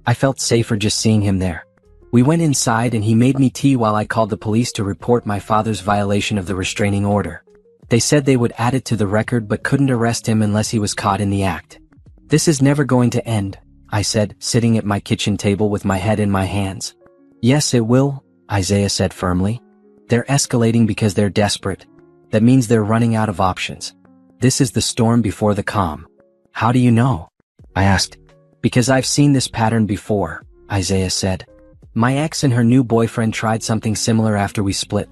I felt safer just seeing him there. We went inside and he made me tea while I called the police to report my father's violation of the restraining order. They said they would add it to the record but couldn't arrest him unless he was caught in the act. "This is never going to end," I said, sitting at my kitchen table with my head in my hands. "Yes, it will," Isaiah said firmly. "They're escalating because they're desperate. That means they're running out of options. This is the storm before the calm." "How do you know?" I asked. "Because I've seen this pattern before," Isaiah said. "My ex and her new boyfriend tried something similar after we split.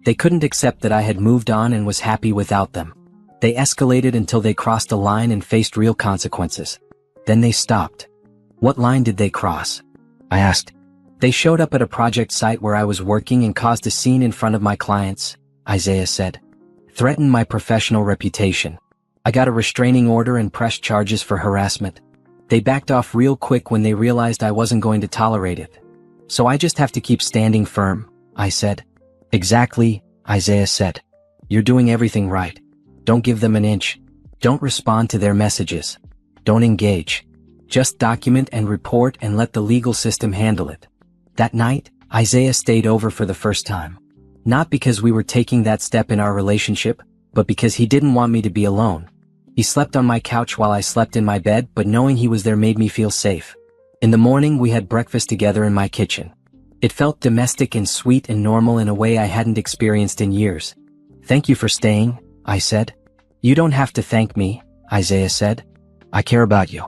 They couldn't accept that I had moved on and was happy without them. They escalated until they crossed a line and faced real consequences. Then they stopped." "What line did they cross?" I asked. "They showed up at a project site where I was working and caused a scene in front of my clients," Isaiah said. "Threatened my professional reputation. I got a restraining order and pressed charges for harassment. They backed off real quick when they realized I wasn't going to tolerate it. So I just have to keep standing firm," I said. "Exactly," Isaiah said. "You're doing everything right. Don't give them an inch. Don't respond to their messages. Don't engage. Just document and report and let the legal system handle it." That night, Isaiah stayed over for the first time. Not because we were taking that step in our relationship, but because he didn't want me to be alone. He slept on my couch while I slept in my bed, but knowing he was there made me feel safe. In the morning, we had breakfast together in my kitchen. It felt domestic and sweet and normal in a way I hadn't experienced in years. "Thank you for staying," I said. "You don't have to thank me," Isaiah said. "I care about you.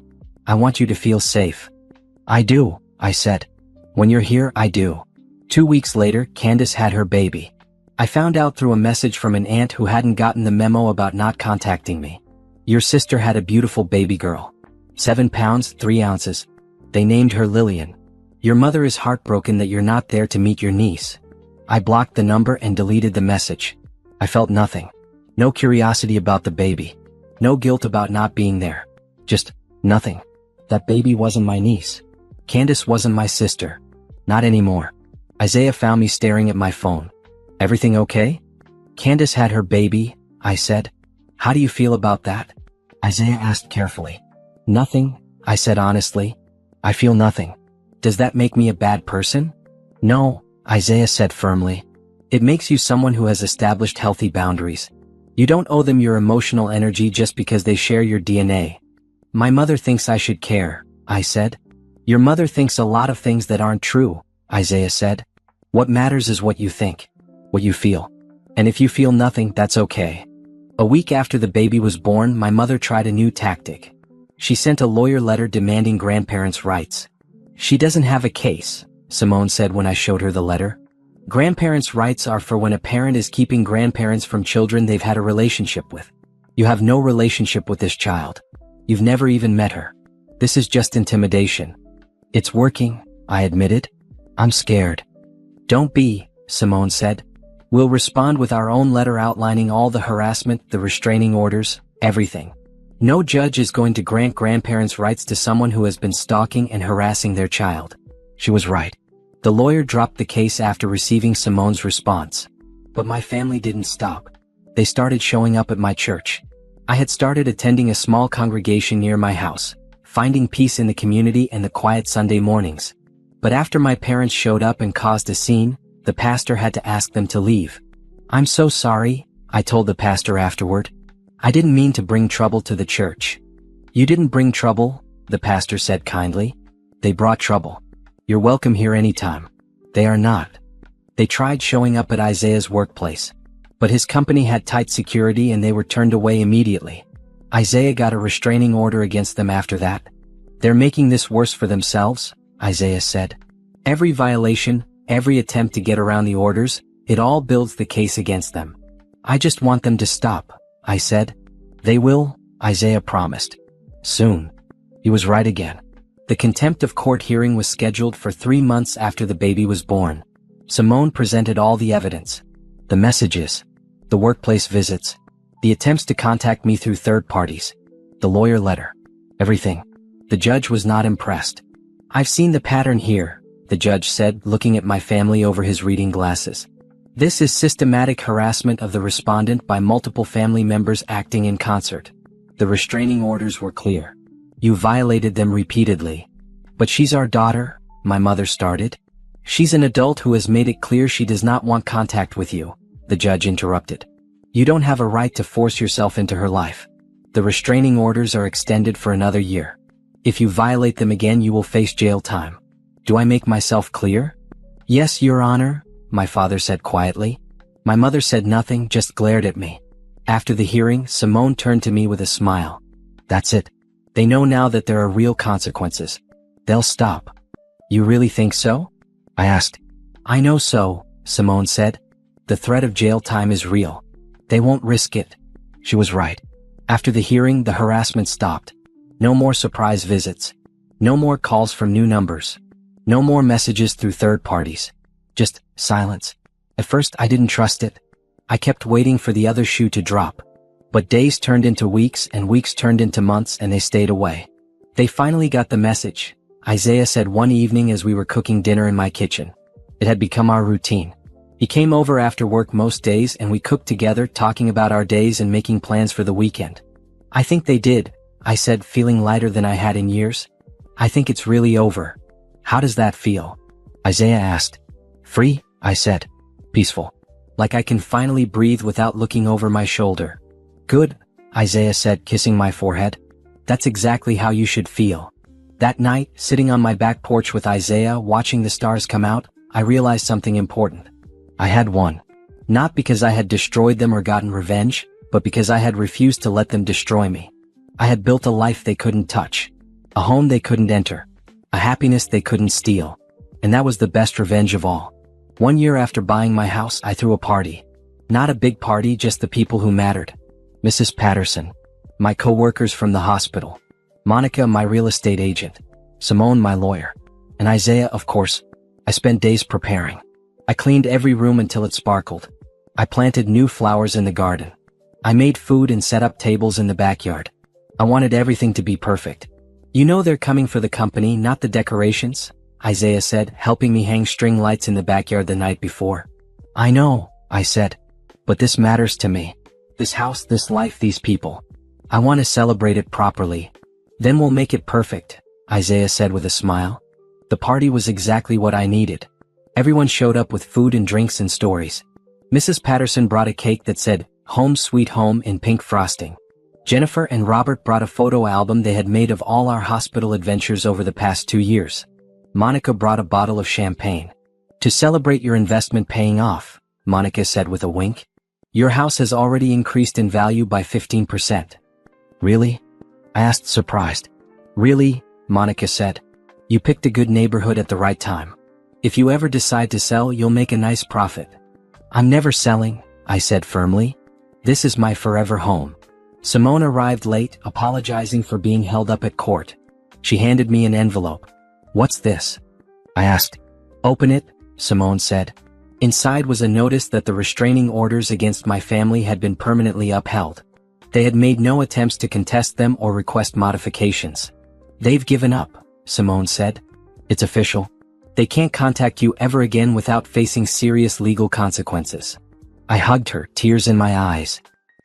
I want you to feel safe." "I do," I said. "When you're here, I do." 2 weeks later, Candace had her baby. I found out through a message from an aunt who hadn't gotten the memo about not contacting me. "Your sister had a beautiful baby girl. 7 pounds, 3 ounces. They named her Lillian. Your mother is heartbroken that you're not there to meet your niece." I blocked the number and deleted the message. I felt nothing. No curiosity about the baby. No guilt about not being there. Just nothing. That baby wasn't my niece. Candace wasn't my sister. Not anymore. Isaiah found me staring at my phone. "Everything okay?" "Candace had her baby," I said. "How do you feel about that?" Isaiah asked carefully. "Nothing," I said honestly. "I feel nothing." "Does that make me a bad person?" "No," Isaiah said firmly. "It makes you someone who has established healthy boundaries. You don't owe them your emotional energy just because they share your DNA." "My mother thinks I should care," I said. "Your mother thinks a lot of things that aren't true," Isaiah said. "What matters is what you think, what you feel. And if you feel nothing, that's okay." A week after the baby was born, my mother tried a new tactic. She sent a lawyer letter demanding grandparents' rights. "She doesn't have a case," Simone said when I showed her the letter. "Grandparents' rights are for when a parent is keeping grandparents from children they've had a relationship with. You have no relationship with this child. You've never even met her. This is just intimidation." "It's working," I admitted. "I'm scared." "Don't be," Simone said. "We'll respond with our own letter outlining all the harassment, the restraining orders, everything. No judge is going to grant grandparents' rights to someone who has been stalking and harassing their child." She was right. The lawyer dropped the case after receiving Simone's response. But my family didn't stop. They started showing up at my church. I had started attending a small congregation near my house, finding peace in the community and the quiet Sunday mornings. But after my parents showed up and caused a scene, the pastor had to ask them to leave. "I'm so sorry," I told the pastor afterward. "I didn't mean to bring trouble to the church." "You didn't bring trouble," the pastor said kindly. "They brought trouble. You're welcome here anytime." "They are not." They tried showing up at Isaiah's workplace. But his company had tight security and they were turned away immediately. Isaiah got a restraining order against them after that. "They're making this worse for themselves," Isaiah said. "Every violation, every attempt to get around the orders, it all builds the case against them. I just want them to stop," I said. "They will," Isaiah promised. Soon. He was right again. The contempt of court hearing was scheduled for 3 months after the baby was born. Simone presented all the evidence. The messages. The workplace visits. The attempts to contact me through third parties. The lawyer letter. Everything. The judge was not impressed. "I've seen the pattern here," the judge said, looking at my family over his reading glasses. "This is systematic harassment of the respondent by multiple family members acting in concert. The restraining orders were clear. You violated them repeatedly." "But she's our daughter," my mother started. "She's an adult who has made it clear she does not want contact with you," the judge interrupted. "You don't have a right to force yourself into her life. The restraining orders are extended for another year. If you violate them again, you will face jail time. Do I make myself clear?" "Yes, Your Honor," my father said quietly. My mother said nothing, just glared at me. After the hearing, Simone turned to me with a smile. "That's it. They know now that there are real consequences. They'll stop." "You really think so?" I asked. "I know so," Simone said. "The threat of jail time is real. They won't risk it." She was right. After the hearing, the harassment stopped. No more surprise visits. No more calls from new numbers. No more messages through third parties. Just silence. At first, I didn't trust it. I kept waiting for the other shoe to drop. But days turned into weeks and weeks turned into months and they stayed away. "They finally got the message," Isaiah said one evening as we were cooking dinner in my kitchen. It had become our routine. He came over after work most days and we cooked together, talking about our days and making plans for the weekend. "I think they did," I said, feeling lighter than I had in years. "I think it's really over." "How does that feel?" Isaiah asked. "Free," I said. "Peaceful. Like I can finally breathe without looking over my shoulder." "Good," Isaiah said, kissing my forehead. "That's exactly how you should feel." That night, sitting on my back porch with Isaiah, watching the stars come out, I realized something important. I had won. Not because I had destroyed them or gotten revenge, but because I had refused to let them destroy me. I had built a life they couldn't touch. A home they couldn't enter. A happiness they couldn't steal. And that was the best revenge of all. 1 year after buying my house, I threw a party. Not a big party, just the people who mattered. Mrs. Patterson. My co-workers from the hospital. Monica, my real estate agent. Simone, my lawyer. And Isaiah, of course. I spent days preparing. I cleaned every room until it sparkled. I planted new flowers in the garden. I made food and set up tables in the backyard. I wanted everything to be perfect. "You know they're coming for the company, not the decorations," Isaiah said, helping me hang string lights in the backyard the night before. "I know," I said. "But this matters to me. This house, this life, these people. I want to celebrate it properly. Then we'll make it perfect," Isaiah said with a smile. The party was exactly what I needed. Everyone showed up with food and drinks and stories. Mrs. Patterson brought a cake that said, "Home Sweet Home" in pink frosting. Jennifer and Robert brought a photo album they had made of all our hospital adventures over the past 2 years. Monica brought a bottle of champagne. "To celebrate your investment paying off," Monica said with a wink. "Your house has already increased in value by 15%. "Really?" I asked, surprised. "Really," Monica said. "You picked a good neighborhood at the right time. If you ever decide to sell, you'll make a nice profit." "I'm never selling," I said firmly. "This is my forever home." Simone arrived late, apologizing for being held up at court. She handed me an envelope. "What's this?" I asked. "Open it," Simone said. Inside was a notice that the restraining orders against my family had been permanently upheld. They had made no attempts to contest them or request modifications. "They've given up," Simone said. "It's official. They can't contact you ever again without facing serious legal consequences. I hugged her, tears in my eyes.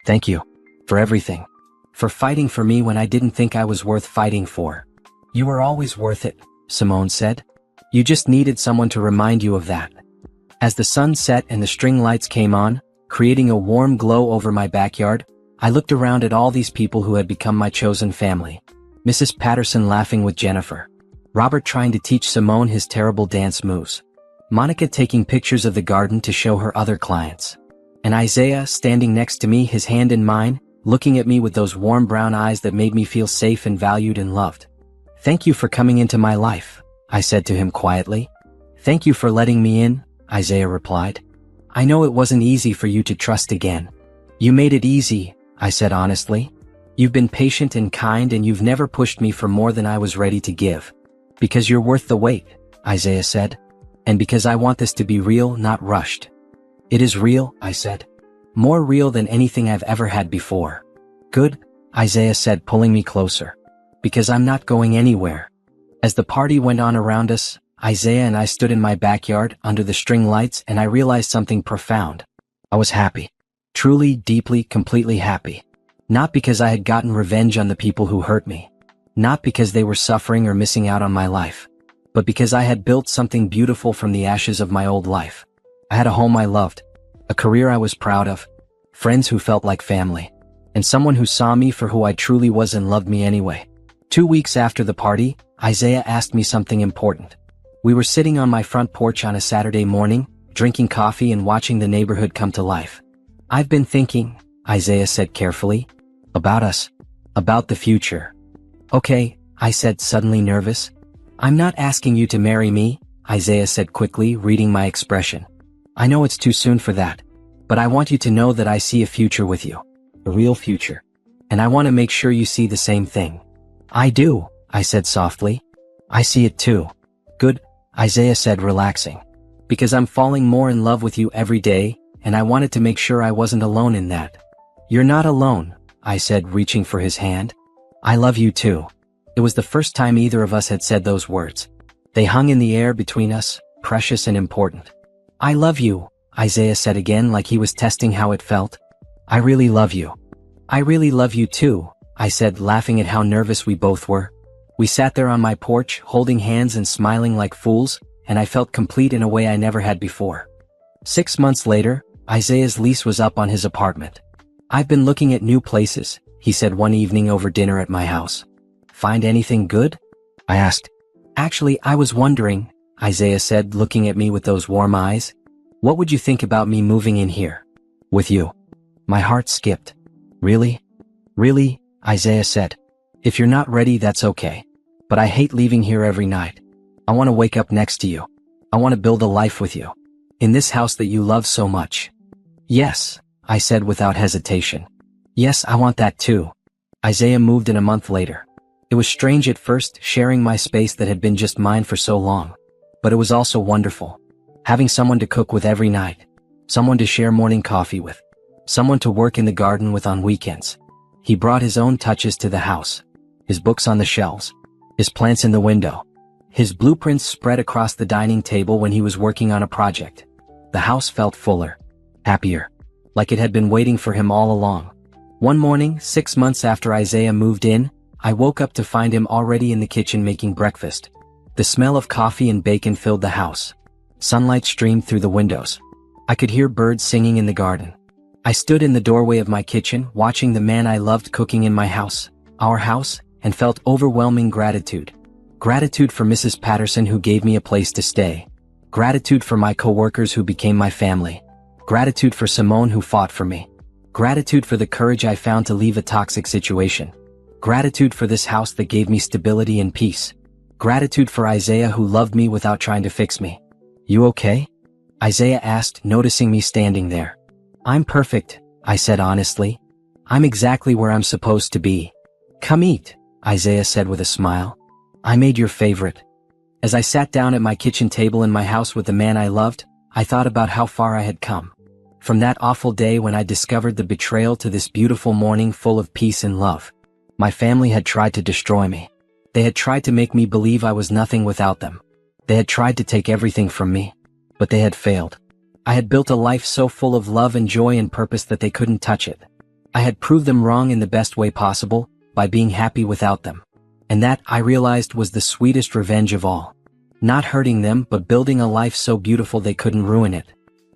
Thank you. For everything. For fighting for me when I didn't think I was worth fighting for. You were always worth it, Simone said. You just needed someone to remind you of that. As the sun set and the string lights came on, creating a warm glow over my backyard, I looked around at all these people who had become my chosen family. Mrs. Patterson laughing with Jennifer. Robert trying to teach Simone his terrible dance moves. Monica taking pictures of the garden to show her other clients. And Isaiah standing next to me, his hand in mine, looking at me with those warm brown eyes that made me feel safe and valued and loved. Thank you for coming into my life, I said to him quietly. Thank you for letting me in, Isaiah replied. I know it wasn't easy for you to trust again. You made it easy, I said honestly. You've been patient and kind and you've never pushed me for more than I was ready to give. Because you're worth the wait, Isaiah said. And because I want this to be real, not rushed. It is real, I said. More real than anything I've ever had before. Good, Isaiah said, pulling me closer. Because I'm not going anywhere. As the party went on around us, Isaiah and I stood in my backyard under the string lights and I realized something profound. I was happy. Truly, deeply, completely happy. Not because I had gotten revenge on the people who hurt me. Not because they were suffering or missing out on my life. But because I had built something beautiful from the ashes of my old life. I had a home I loved. A career I was proud of. Friends who felt like family. And someone who saw me for who I truly was and loved me anyway. 2 weeks after the party, Isaiah asked me something important. We were sitting on my front porch on a Saturday morning, drinking coffee and watching the neighborhood come to life. I've been thinking, Isaiah said carefully, about us. About the future. Okay, I said, suddenly nervous. I'm not asking you to marry me, Isaiah said quickly, reading my expression. I know it's too soon for that. But I want you to know that I see a future with you. A real future. And I want to make sure you see the same thing. I do, I said softly. I see it too. Good, Isaiah said, relaxing. Because I'm falling more in love with you every day, and I wanted to make sure I wasn't alone in that. You're not alone, I said, reaching for his hand. I love you too. It was the first time either of us had said those words. They hung in the air between us, precious and important. I love you, Isaiah said again, like he was testing how it felt. I really love you. I really love you too, I said, laughing at how nervous we both were. We sat there on my porch, holding hands and smiling like fools, and I felt complete in a way I never had before. 6 months later, Isaiah's lease was up on his apartment. I've been looking at new places, he said one evening over dinner at my house. Find anything good? I asked. Actually, I was wondering, Isaiah said, looking at me with those warm eyes. What would you think about me moving in here? With you? My heart skipped. Really? Really? Isaiah said. If you're not ready, that's okay. But I hate leaving here every night. I want to wake up next to you. I want to build a life with you. In this house that you love so much. Yes, I said without hesitation. Yes, I want that too. Isaiah moved in a month later. It was strange at first, sharing my space that had been just mine for so long. But it was also wonderful. Having someone to cook with every night. Someone to share morning coffee with. Someone to work in the garden with on weekends. He brought his own touches to the house. His books on the shelves. His plants in the window. His blueprints spread across the dining table when he was working on a project. The house felt fuller. Happier. Like it had been waiting for him all along. One morning, 6 months after Isaiah moved in, I woke up to find him already in the kitchen making breakfast. The smell of coffee and bacon filled the house. Sunlight streamed through the windows. I could hear birds singing in the garden. I stood in the doorway of my kitchen, watching the man I loved cooking in my house, our house, and felt overwhelming gratitude. Gratitude for Mrs. Patterson who gave me a place to stay. Gratitude for my coworkers who became my family. Gratitude for Simone who fought for me. Gratitude for the courage I found to leave a toxic situation. Gratitude for this house that gave me stability and peace. Gratitude for Isaiah who loved me without trying to fix me. You okay? Isaiah asked, noticing me standing there. I'm perfect, I said honestly. I'm exactly where I'm supposed to be. Come eat, Isaiah said with a smile. I made your favorite. As I sat down at my kitchen table in my house with the man I loved, I thought about how far I had come. From that awful day when I discovered the betrayal to this beautiful morning full of peace and love. My family had tried to destroy me. They had tried to make me believe I was nothing without them. They had tried to take everything from me, but they had failed. I had built a life so full of love and joy and purpose that they couldn't touch it. I had proved them wrong in the best way possible, by being happy without them. And that, I realized, was the sweetest revenge of all. Not hurting them, but building a life so beautiful they couldn't ruin it.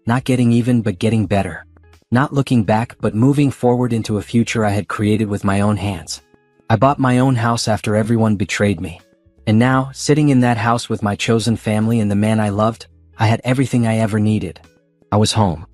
Not getting even, but getting better. Not looking back, but moving forward into a future I had created with my own hands. I bought my own house after everyone betrayed me. And now, sitting in that house with my chosen family and the man I loved, I had everything I ever needed. I was home.